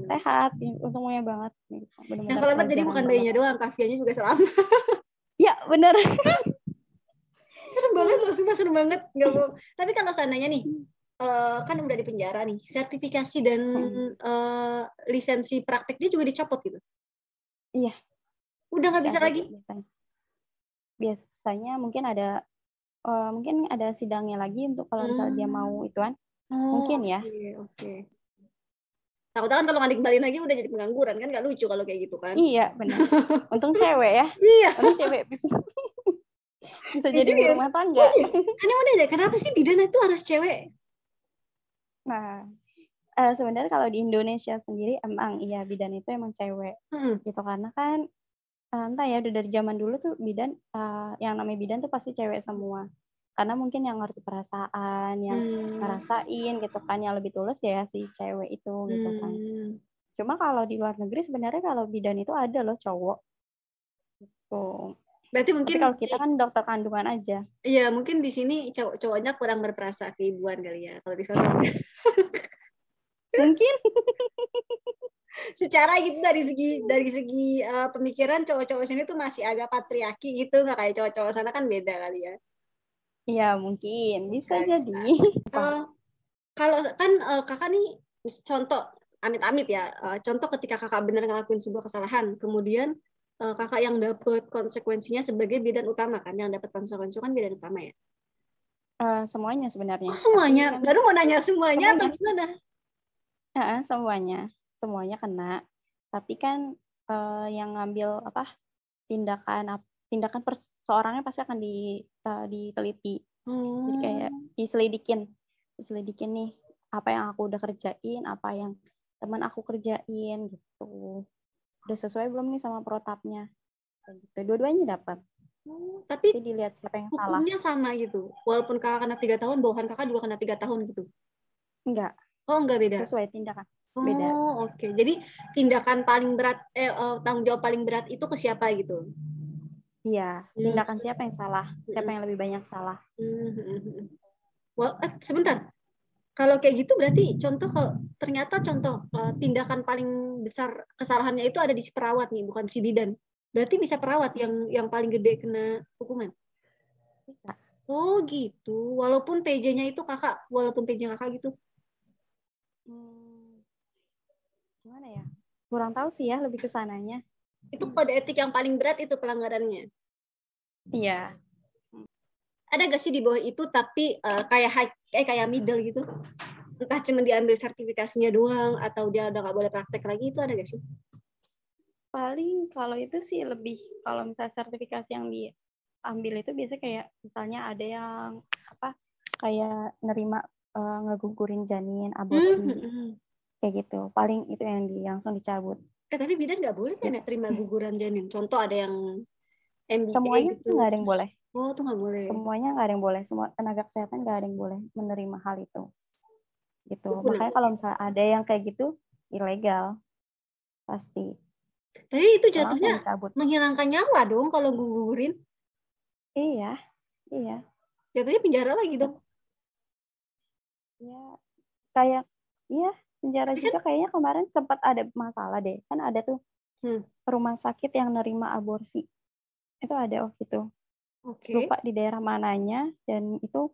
sehat, untungnya banget gitu. Yang selamat jadi bukan bayinya doang, Kavianya juga selamat. Ya benar. Serem banget loh, serem banget. Nggak mau. Tapi kalau seandainya nih, kan udah di penjara nih, sertifikasi dan lisensi prakteknya juga dicopot gitu? Iya. Udah nggak bisa lagi? Biasanya mungkin ada sidangnya lagi untuk kalau misalnya dia mau ituan. Mungkin ya. Oke. Takut-takut kan kalau nggak dikembaliin lagi udah jadi pengangguran, kan nggak lucu kalau kayak gitu kan? Iya, benar. Untung cewek ya. Iya. Untung cewek bisa jadi ibu rumah tangga. Aneh-aneh deh, kenapa sih bidan itu harus cewek? Nah, sebenarnya kalau di Indonesia sendiri emang iya bidan itu emang cewek. Gitu karena kan entah ya udah dari zaman dulu tuh bidan yang namanya bidan tuh pasti cewek semua. Karena mungkin yang ngerti perasaan, yang ngerasain gitu kan, yang lebih tulus ya si cewek itu gitu kan. Cuma kalau di luar negeri sebenarnya kalau bidan itu ada loh cowok. Gitu. Berarti mungkin tapi kalau kita kan dokter kandungan aja. Iya, mungkin di sini cowoknya kurang berperasa keibuan kali ya. Kalau di sana mungkin secara gitu dari segi pemikiran cowok-cowok sini tuh masih agak patriarki gitu, nggak kayak cowok-cowok sana kan beda kali ya. Iya, mungkin bisa jadi. Kalau kan kakak nih contoh amit-amit ya, contoh ketika kakak benar ngelakuin sebuah kesalahan, kemudian kakak yang dapat konsekuensinya sebagai bidan utama kan, yang dapat konsekuensi kan bidan utama ya? Semuanya sebenarnya. Oh semuanya, Kan, baru mau nanya semuanya atau gimana? Semuanya kena. Tapi kan yang ngambil tindakan seorangnya pasti akan diteliti. Jadi kayak diselidikin nih apa yang aku udah kerjain, apa yang teman aku kerjain gitu. Udah sesuai belum nih sama protapnya? Gitu. Dua-duanya dapat. Tapi jadi dilihat siapa yang salah. Hukumnya sama gitu. Walaupun kakak kena 3 tahun, bawahan kakak juga kena 3 tahun gitu. Enggak. Oh, enggak beda. Sesuai tindakan. Beda. Oh, oke. Jadi tindakan paling berat tanggung jawab paling berat itu ke siapa gitu? Iya, tindakan siapa yang salah, siapa yang lebih banyak salah. Well, sebentar. Kalau kayak gitu berarti ternyata tindakan paling besar kesalahannya itu ada di si perawat nih, bukan si bidan. Berarti bisa perawat yang paling gede kena hukuman? Bisa. Oh gitu. Walaupun PJ-nya kakak gitu. Gimana ya? Kurang tahu sih ya, lebih ke sananya. Itu kode etik yang paling berat itu pelanggarannya. Iya. Ada gak sih di bawah itu tapi kayak middle gitu? Entah cuma diambil sertifikasinya doang atau dia udah nggak boleh praktek lagi, itu ada gak sih? Paling kalau itu sih lebih, kalau misalnya sertifikasi yang diambil itu biasanya kayak misalnya ada yang kayak nerima ngegugurin janin, aborsi, kayak gitu. Paling itu yang langsung dicabut. Tapi bidan nggak boleh kan ya terima guguran janin? Contoh ada yang MBA semuanya gitu. nggak ada yang boleh. Oh, itu nggak boleh. Semuanya nggak ada yang boleh. Semua tenaga kesehatan nggak ada yang boleh menerima hal itu. Gitu. Makanya kalau misalnya ada yang kayak gitu, ilegal. Pasti. Tapi itu jatuhnya menghilangkan nyawa dong kalau gugurin. Iya. Jatuhnya penjara lagi dong. Ya, kayak penjara juga kayaknya kemarin sempat ada masalah deh. Kan ada tuh rumah sakit yang nerima aborsi. Itu ada waktu itu. Lupa di daerah mananya, dan itu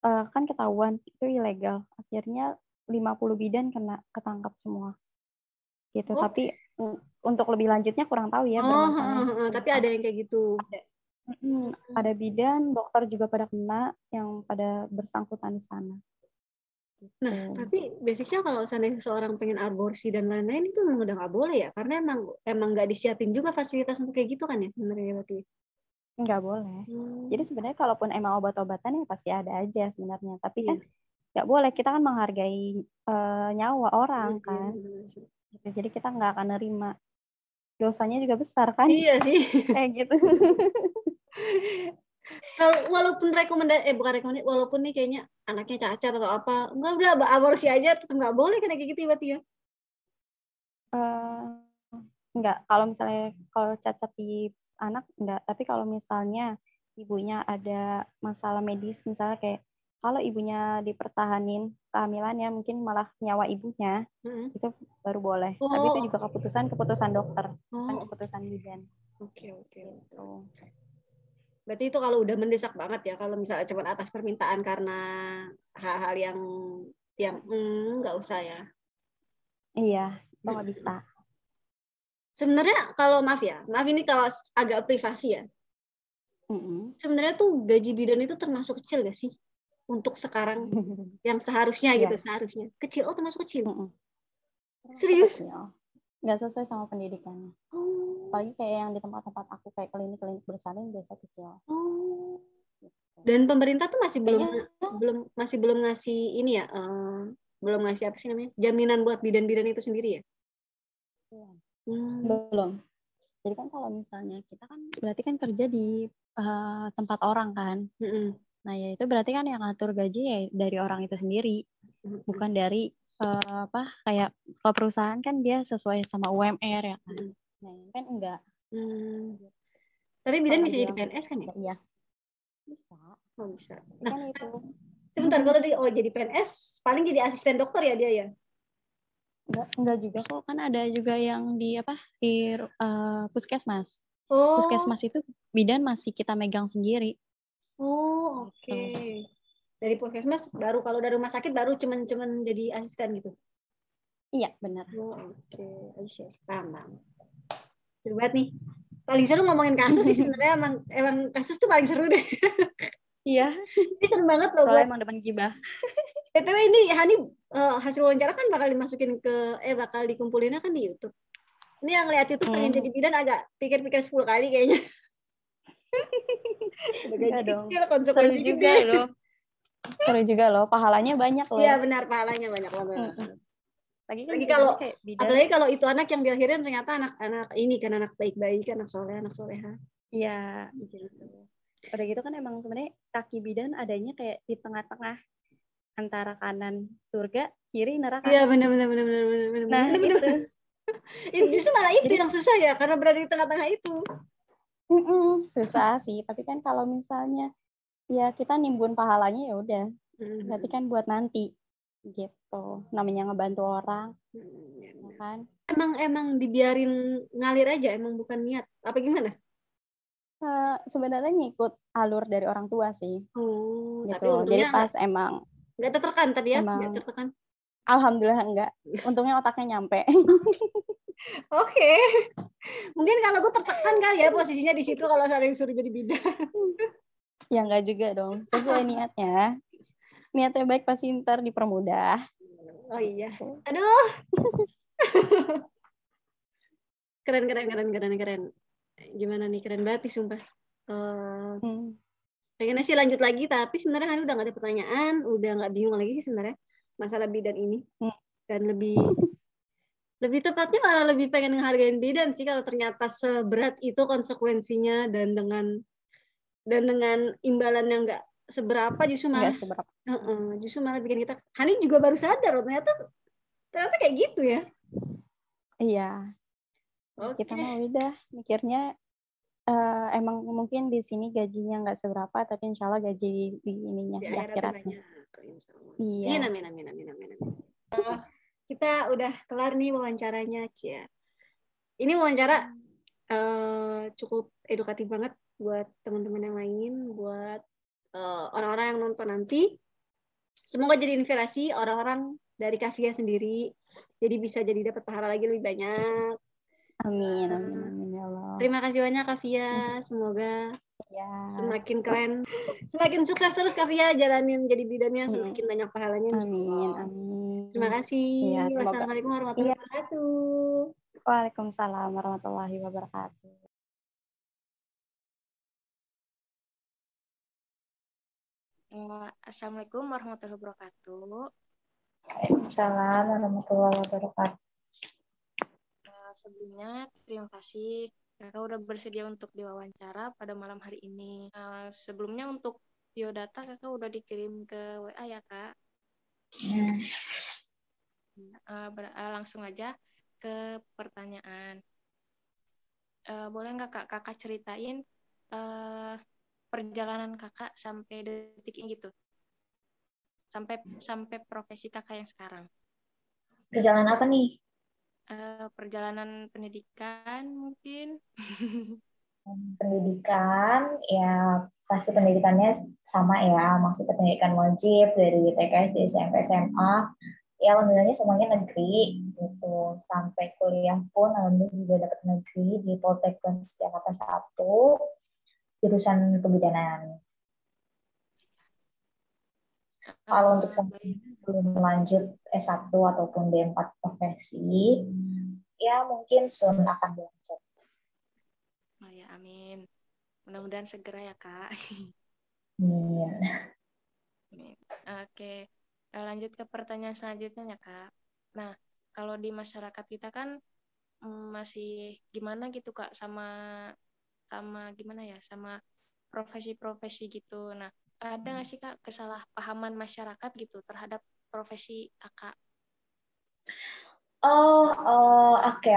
kan ketahuan itu ilegal. Akhirnya 50 bidan ketangkap semua. Gitu. Tapi untuk lebih lanjutnya kurang tahu ya bermasalahnya. Tapi ada yang kayak gitu. Ada bidan, dokter juga pada kena yang pada bersangkutan di sana. Nah, tapi basicnya kalau seorang pengen aborsi dan lain-lain itu memang udah nggak boleh ya, karena emang nggak disiapin juga fasilitas untuk kayak gitu kan ya sebenarnya berarti. Nggak boleh. Jadi sebenarnya kalaupun emang obat-obatan ya pasti ada aja sebenarnya, tapi kan nggak boleh, kita kan menghargai nyawa orang kan. Jadi kita nggak akan nerima. Dosanya juga besar kan? Iya sih. Kayak gitu. Walaupun walaupun nih kayaknya anaknya cacat atau apa, enggak udah aborsi aja, tetap nggak boleh kan kayak gitu berarti ya? Enggak, kalau cacat di anak enggak, tapi kalau misalnya ibunya ada masalah medis, misalnya kayak kalau ibunya dipertahanin kehamilannya, mungkin malah nyawa ibunya, itu baru boleh. Tapi itu juga keputusan dokter, bukan keputusan bidan. Oke. Berarti itu kalau udah mendesak banget ya, kalau misalnya cuma atas permintaan karena hal-hal yang nggak usah ya. Iya, itu nggak bisa. Sebenarnya kalau maaf ini kalau agak privasi ya. Sebenarnya tuh gaji bidan itu termasuk kecil gak sih untuk sekarang yang seharusnya gitu, seharusnya kecil. Oh, termasuk kecil. Serius? Nggak sesuai sama pendidikannya. Apalagi kayak yang di tempat-tempat aku kayak klinik-klinik bersalin biasa kecil. Dan pemerintah tuh masih belum ngasih ini ya, belum ngasih apa sih namanya, jaminan buat bidan-bidan itu sendiri ya? Belum. Jadi kan kalau misalnya kita kan berarti kan kerja di tempat orang kan. Nah ya itu berarti kan yang ngatur gaji ya dari orang itu sendiri, bukan dari kayak kalau perusahaan kan dia sesuai sama UMR ya kan. Nah ini kan enggak. Tapi bidan bisa jadi PNS kan ya? Iya. Bisa. Oh, bisa. Nah, kan itu. Sebentar, kalau jadi PNS paling jadi asisten dokter ya dia ya? Enggak juga kok, kan ada juga yang di puskesmas. Oh. Puskesmas itu bidan masih kita megang sendiri. Oh, oke. Dari puskesmas baru, kalau dari rumah sakit baru cuman jadi asisten gitu. Iya, benar. Oh, oke. Aisyah, paham. Seru banget nih. Paling seru ngomongin kasus sih sebenarnya, emang kasus tuh paling seru deh. Iya. Ini seru banget loh. Soalnya emang depan gibah. BTW ini Hani hasil wawancara kan bakal dimasukin bakal dikumpulinnya kan di YouTube. Ini yang lihat YouTube pengen jadi bidan agak pikir-pikir 10 kali kayaknya. Enggak dong. Seru juga loh. Seru juga loh, pahalanya banyak loh. Iya benar, pahalanya banyak banget. Lagi apalagi kalau itu anak yang diakhirin ternyata anak ini kan anak baik-baik, anak soleh, anak soleha. Iya. Gitu. Udah gitu kan emang sebenarnya kaki bidan adanya kayak di tengah-tengah antara kanan surga, kiri neraka. Iya benar. Nah gitu. Justru malah itu yang susah ya, karena berada di tengah-tengah itu. Susah sih, tapi kan kalau misalnya ya kita nimbun pahalanya ya udah. Berarti kan buat nanti gitu. Namanya ngebantu orang. Ya kan? Emang dibiarin ngalir aja, emang bukan niat. Apa gimana? Sebenarnya ngikut alur dari orang tua sih. Oh, gitu. Tapi untungnya jadi pas emang nggak tertekan tapi ya, nggak tertekan. Alhamdulillah enggak. Untungnya otaknya nyampe. Oke. Mungkin kalau gue tertekan kali ya posisinya di situ kalau saya disuruh jadi bidan. Ya enggak juga dong. Sesuai niatnya. Niatnya baik pasti ntar dipermudah. Oh iya. Aduh. Keren. Gimana nih, keren banget nih sumpah. Pengennya sih lanjut lagi, tapi sebenarnya kan udah nggak ada pertanyaan, udah nggak bingung lagi sih sebenarnya masalah bidan ini. Dan lebih tepatnya malah lebih pengen ngehargain bidan sih kalau ternyata seberat itu konsekuensinya dan dengan imbalan yang nggak seberapa justru malah bikin kita. Hani juga baru sadar loh, ternyata kayak gitu ya. Iya. Kita mau udah mikirnya emang mungkin di sini gajinya nggak seberapa, tapi insya Allah gaji di ininya di akhiratnya. Iya. Amin. Kita udah kelar nih wawancaranya, Cia. Ini wawancara cukup edukatif banget buat teman-teman yang lain, buat orang-orang yang nonton nanti. Semoga jadi inspirasi orang-orang dari Kafia sendiri, jadi bisa jadi dapat pahala lagi lebih banyak. Amin ya Allah. Terima kasih banyak Kafia, semoga semakin keren, semakin sukses terus Kafia jalanin jadi bidannya, semakin banyak pahalanya. Amin. Terima kasih. Ya, Wassalamualaikum warahmatullahi wabarakatuh. Waalaikumsalam warahmatullahi wabarakatuh. Assalamualaikum warahmatullahi wabarakatuh. Waalaikumsalam warahmatullahi wabarakatuh. Sebelumnya terima kasih Kakak udah bersedia untuk diwawancara pada malam hari ini. Sebelumnya untuk biodata Kakak udah dikirim ke WA ya Kak? Langsung aja ke pertanyaan. Boleh nggak Kakak ceritain perjalanan Kakak sampai detik ini gitu? Sampai profesi Kakak yang sekarang. Perjalanan apa nih? Perjalanan pendidikan mungkin. Pendidikan ya pasti pendidikannya sama ya, maksudnya pendidikan wajib dari TK, SD, SMP, SMA ya alhamdulillahnya semuanya negeri gitu. Sampai kuliah pun alhamdulillah juga dapat negeri di Poltekkes Jakarta 1 jurusan kebidanan. Kalau untuk belum lanjut S1 ataupun D4 profesi, ya mungkin soon akan dilanjut. Oh ya, amin. Mudah-mudahan segera ya, Kak. Iya. Oke, lanjut ke pertanyaan selanjutnya ya, Kak. Nah, kalau di masyarakat kita kan masih gimana gitu, Kak, sama gimana ya, sama profesi-profesi gitu. Nah, ada nggak sih Kak kesalahpahaman masyarakat gitu terhadap profesi Kakak? Oke.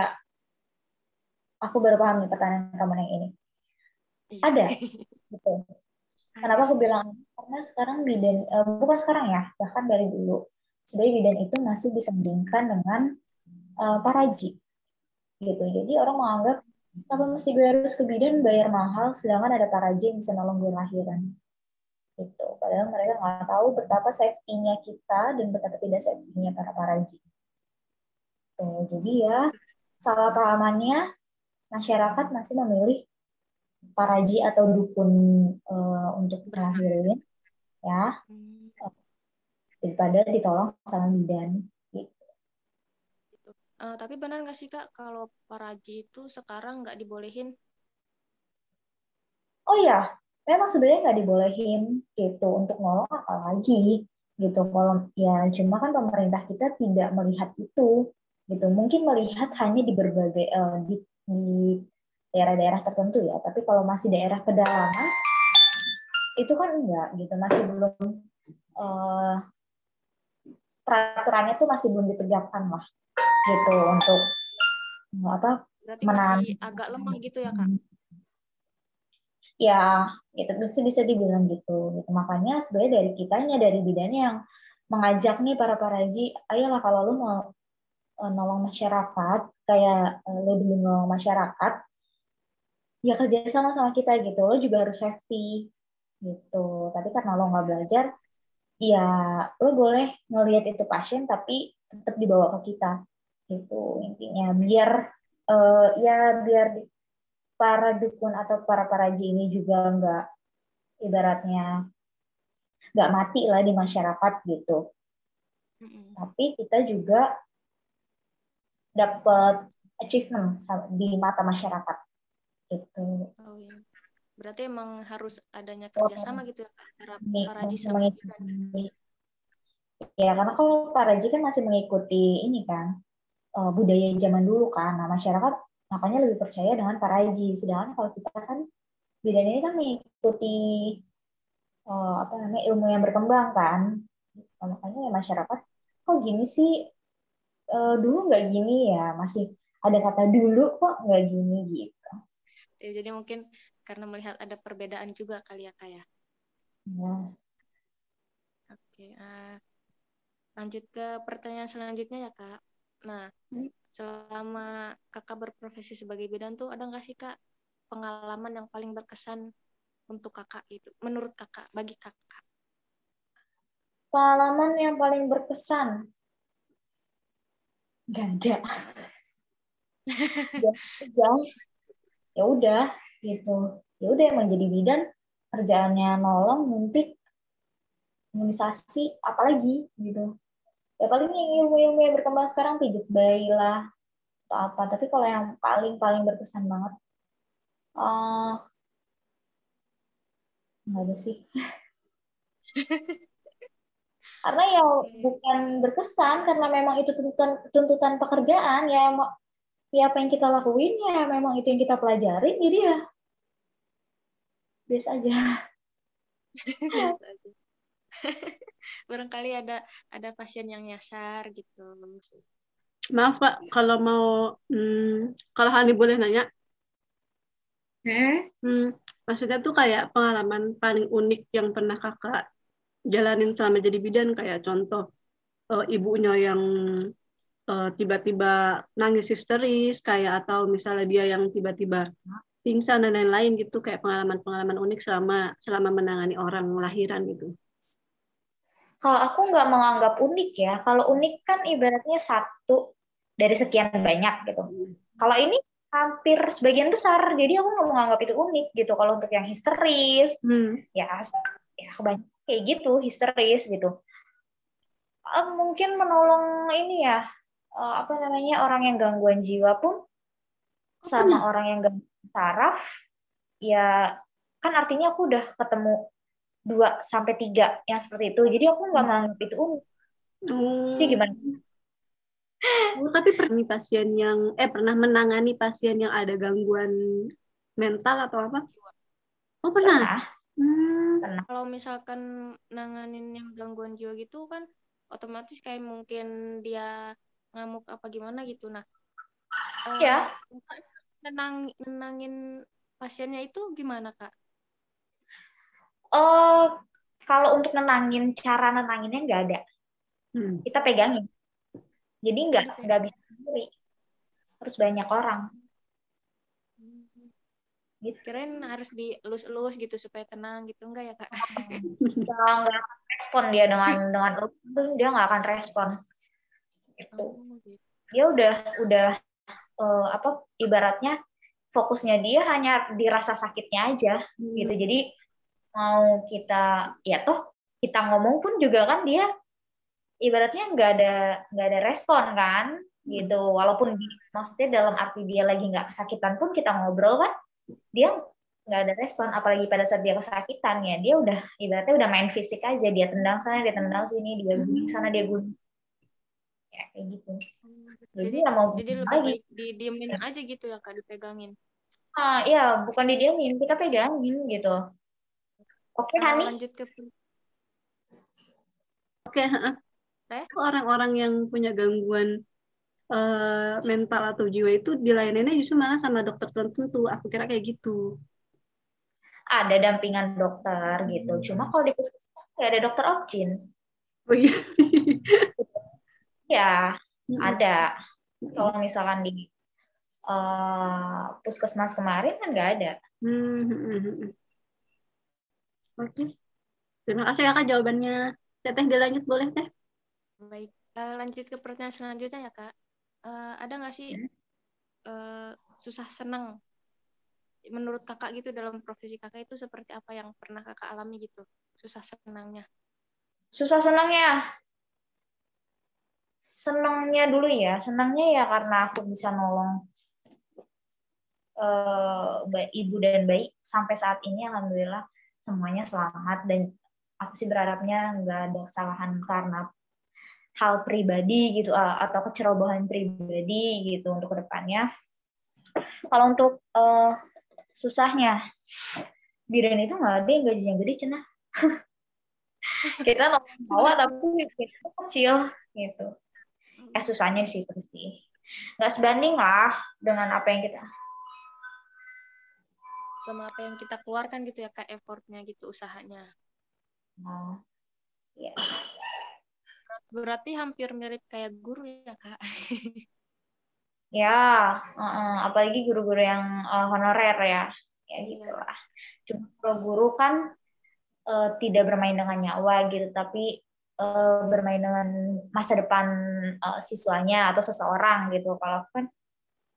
Aku baru paham nih pertanyaan kamu yang ini. Iya. Ada, gitu. Kenapa aku bilang? Karena sekarang bidan, bukan sekarang ya, bahkan dari dulu, sebenarnya bidan itu masih disandingkan dengan paraji, gitu. Jadi orang menganggap kenapa mesti gue harus ke bidan bayar mahal, sedangkan ada paraji yang bisa nolong gue lahiran. Gitu. Padahal mereka nggak tahu betapa safety-nya kita dan betapa tidak safety-nya para paraji. Tuh, jadi ya salah pahamannya masyarakat masih memilih paraji atau dukun untuk ngelahirin ya daripada ditolong sama bidan. Gitu. Tapi benar nggak sih Kak kalau paraji itu sekarang nggak dibolehin? Oh ya, memang sebenarnya nggak dibolehin gitu untuk nolong apalagi gitu. Kalau ya cuma kan pemerintah kita tidak melihat itu gitu. Mungkin melihat hanya di berbagai di daerah-daerah tertentu ya. Tapi kalau masih daerah pedalaman itu kan enggak gitu, masih belum peraturannya tuh masih belum ditegakkan lah gitu untuk apa Berarti masih agak lemah gitu ya Kak? Ya, itu bisa dibilang gitu. Makanya sebenarnya dari kitanya, dari bidannya yang mengajak nih para paraji, ayolah kalau lu mau nolong masyarakat, kayak lu dulu nolong masyarakat, ya kerja sama kita gitu. Lo juga harus safety gitu. Tapi karena lo nggak belajar, ya lo boleh ngelihat itu pasien, tapi tetap dibawa ke kita gitu intinya. Biar biar para dukun atau para paraji ini juga nggak ibaratnya nggak mati lah di masyarakat gitu. Tapi kita juga dapat achievement di mata masyarakat gitu. Oh ya. Berarti emang harus adanya kerjasama gitu ya antara paraji sama bidan. Ya karena kalau paraji kan masih mengikuti ini kan budaya zaman dulu kan. Nah masyarakat makanya lebih percaya dengan paraji. Sedangkan kalau kita kan bidan ini kan mengikuti ilmu yang berkembang kan. Makanya ya masyarakat kok gini sih dulu nggak gini ya, masih ada kata dulu kok nggak gini gitu. Ya, jadi mungkin karena melihat ada perbedaan juga kali ya Kak ya. Oke, lanjut ke pertanyaan selanjutnya ya Kak. Nah, selama Kakak berprofesi sebagai bidan tuh ada nggak sih Kak pengalaman yang paling berkesan untuk Kakak itu, menurut Kakak, bagi Kakak? Pengalaman yang paling berkesan? Gak ada. Ya udah gitu. Ya udah emang jadi bidan kerjaannya nolong, nyuntik, imunisasi, apalagi gitu. Ya paling ilmu-ilmu yang berkembang sekarang pijat bayi lah atau apa. Tapi kalau yang paling berkesan banget, nggak ada sih. Karena ya bukan berkesan karena memang itu tuntutan pekerjaan ya apa yang kita lakuin ya memang itu yang kita pelajarin jadi ya biasa aja. Biasa aja. Barangkali ada pasien yang nyasar gitu. Maaf Kak, kalau mau kalau Hani boleh nanya. Maksudnya tuh kayak pengalaman paling unik yang pernah Kakak jalanin selama jadi bidan, kayak contoh ibunya yang tiba-tiba nangis histeris, kayak atau misalnya dia yang tiba-tiba pingsan dan lain-lain gitu, kayak pengalaman-pengalaman unik selama menangani orang lahiran gitu. Kalau aku nggak menganggap unik ya, kalau unik kan ibaratnya satu dari sekian banyak gitu. Kalau ini hampir sebagian besar, jadi aku nggak menganggap itu unik gitu. Kalau untuk yang histeris, ya kebanyakan kayak gitu, histeris gitu. Mungkin menolong ini ya, orang yang gangguan jiwa pun sama orang yang gangguan saraf, ya kan artinya aku udah ketemu 2-3 yang seperti itu. Jadi aku nggak menganggap itu unik. Sih gimana? Tapi pernah menangani pasien yang ada gangguan mental atau apa? Oh pernah. Pernah. Kalau misalkan nanganin yang gangguan jiwa gitu kan otomatis kayak mungkin dia ngamuk apa gimana gitu. Nah, ya. Nenangin pasiennya itu gimana Kak? Kalau untuk cara nenanginnya nggak ada. Kita pegangin. Jadi nggak bisa sendiri. Harus banyak orang. Gitu. Kirain harus dielus-elus gitu supaya tenang gitu, enggak ya Kak? Nggak akan respon dia dengan elus itu, dia nggak akan respon. Gitu. dia udah ibaratnya fokusnya dia hanya di rasa sakitnya aja gitu. Jadi mau kita kita ngomong pun juga kan dia ibaratnya nggak ada respon kan gitu. Walaupun maksudnya dalam arti dia lagi nggak kesakitan pun kita ngobrol kan dia nggak ada respon, apalagi pada saat dia kesakitan ya dia udah ibaratnya udah main fisik aja, dia tendang sana dia tendang sini, dia guling sana dia guling ya kayak gitu. Jadi mau lebih lagi baik didiemin aja gitu ya Kak, dipegangin. Iya, bukan didiemin, kita pegangin gitu. Oke, Hani. Lanjut ke orang-orang yang punya gangguan mental atau jiwa itu dilayaninnya justru malah sama dokter tertentu. Aku kira kayak gitu. Ada dampingan dokter gitu. Cuma kalau di puskesmas nggak ada dokter opjin. Oh iya. Ya, ada. Kalau misalkan di puskesmas kemarin kan nggak ada. Oke. Terima kasih ya Kak jawabannya. Teteh dilanjut boleh Teh? Baik. Lanjut ke pertanyaan selanjutnya ya Kak. Ada nggak sih susah senang menurut Kakak gitu dalam profesi Kakak itu seperti apa yang pernah Kakak alami gitu? Susah senangnya. Susah senangnya. Senangnya dulu ya. Senangnya ya karena aku bisa nolong ibu dan bayi sampai saat ini alhamdulillah semuanya selamat, dan aku sih berharapnya nggak ada kesalahan karena hal pribadi gitu atau kecerobohan pribadi gitu untuk kedepannya. Kalau untuk susahnya bidan itu nggak ada yang gajinya gede cenah. Kita nolong bawa tapi itu kecil gitu. Susahnya di situ sih. Nggak sebanding lah dengan apa yang kita sama apa yang kita keluarkan gitu ya Kak, effortnya gitu, usahanya. Ya. Berarti hampir mirip kayak guru ya Kak. Ya, apalagi guru-guru yang honorer ya gitulah. Cuma kalau guru kan tidak bermain dengan nyawa gitu, tapi bermain dengan masa depan siswanya atau seseorang gitu. Kalau kan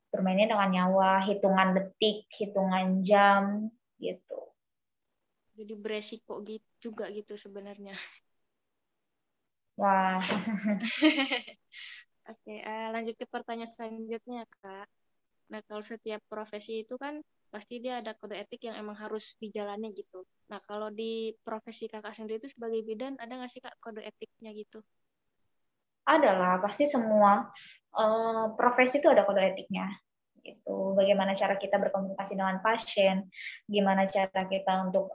bermainnya dengan nyawa, hitungan detik, hitungan jam gitu. Jadi beresiko gitu juga gitu sebenarnya. Wah. Oke, lanjut ke pertanyaan selanjutnya Kak. Nah, kalau setiap profesi itu kan pasti dia ada kode etik yang emang harus dijalani gitu. Nah, kalau di profesi Kakak sendiri itu sebagai bidan, ada nggak sih Kak kode etiknya gitu? Ada lah, pasti semua profesi itu ada kode etiknya. Gitu. Bagaimana cara kita berkomunikasi dengan pasien, gimana cara kita untuk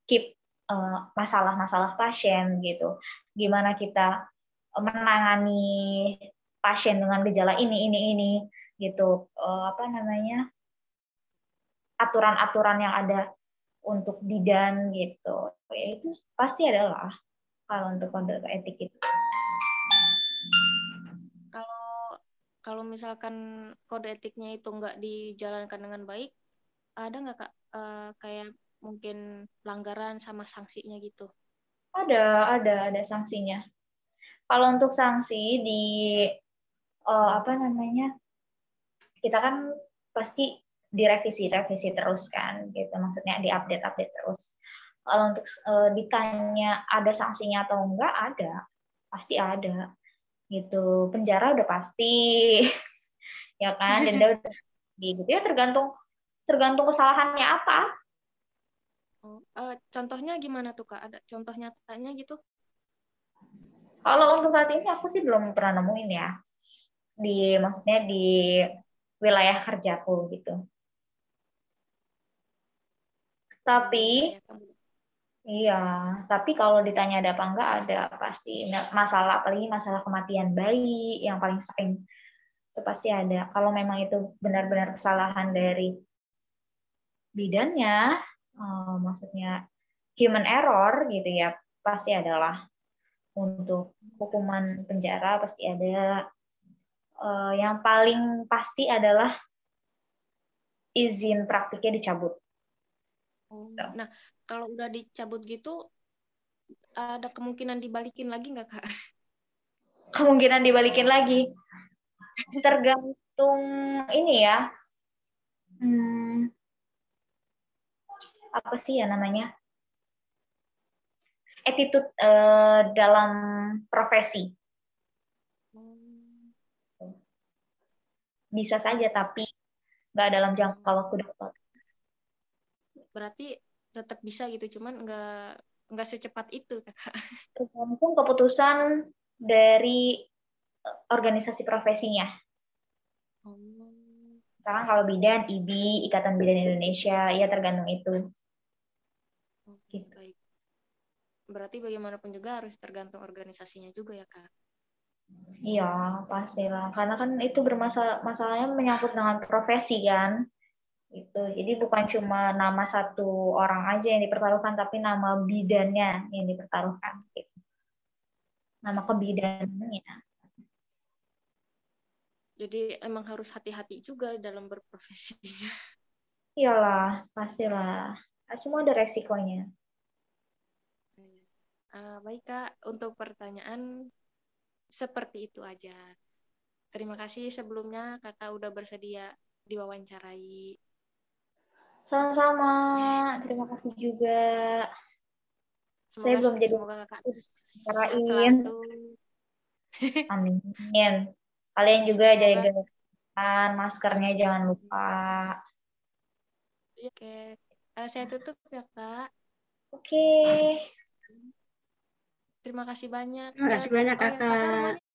keep masalah-masalah pasien gitu, gimana kita menangani pasien dengan gejala ini gitu, aturan-aturan yang ada untuk bidan gitu, ya itu pasti adalah kalau untuk kode etik itu. Kalau misalkan kode etiknya itu nggak dijalankan dengan baik, ada nggak Kak kayak mungkin pelanggaran sama sanksinya gitu? Ada sanksinya. Kalau untuk sanksi di kita kan pasti direvisi terus kan, gitu. Maksudnya diupdate terus. Kalau untuk ditanya ada sanksinya atau enggak, ada, pasti ada. Gitu, penjara udah pasti, ya kan, denda udah gitu ya, tergantung kesalahannya apa. Contohnya gimana tuh Kak? Ada contoh nyatanya gitu? Kalau untuk saat ini aku sih belum pernah nemuin ya, maksudnya di wilayah kerjaku gitu. Tapi iya, tapi kalau ditanya ada apa enggak, ada pasti. Masalah, apalagi masalah kematian bayi yang paling sering itu pasti ada. Kalau memang itu benar-benar kesalahan dari bidannya, maksudnya human error gitu ya, pasti adalah untuk hukuman penjara pasti ada. Yang paling pasti adalah izin praktiknya dicabut. Nah, kalau udah dicabut gitu, ada kemungkinan dibalikin lagi nggak Kak? Kemungkinan dibalikin lagi? tergantung ini ya. Apa sih ya namanya? Attitude dalam profesi. Bisa saja, tapi nggak dalam jangka waktu dekat. Berarti tetap bisa gitu, cuman nggak secepat itu, Kakak. Tergantung keputusan dari organisasi profesinya. Misalkan kalau bidan, IBI, Ikatan Bidan Indonesia, ya tergantung itu. Gitu. Baik. Berarti bagaimanapun juga harus tergantung organisasinya juga ya, Kak? Iya, pastilah. Karena kan itu masalahnya menyangkut dengan profesi kan. Itu. Jadi bukan cuma nama satu orang aja yang dipertaruhkan, tapi nama bidannya yang dipertaruhkan. Gitu. Nama kebidanannya. Jadi emang harus hati-hati juga dalam berprofesinya. Iyalah, pastilah. Semua ada resikonya. Baik, Kak. Untuk pertanyaan seperti itu aja. Terima kasih sebelumnya Kakak udah bersedia diwawancarai. Sama-sama. Terima kasih juga. Saya belum jadi Kakak sehat selalu. Amin. Kalian juga jaga kesehatan, maskernya jangan lupa. Oke. Saya tutup ya, Kak. Oke. Terima kasih banyak. Terima kasih banyak, Kakak.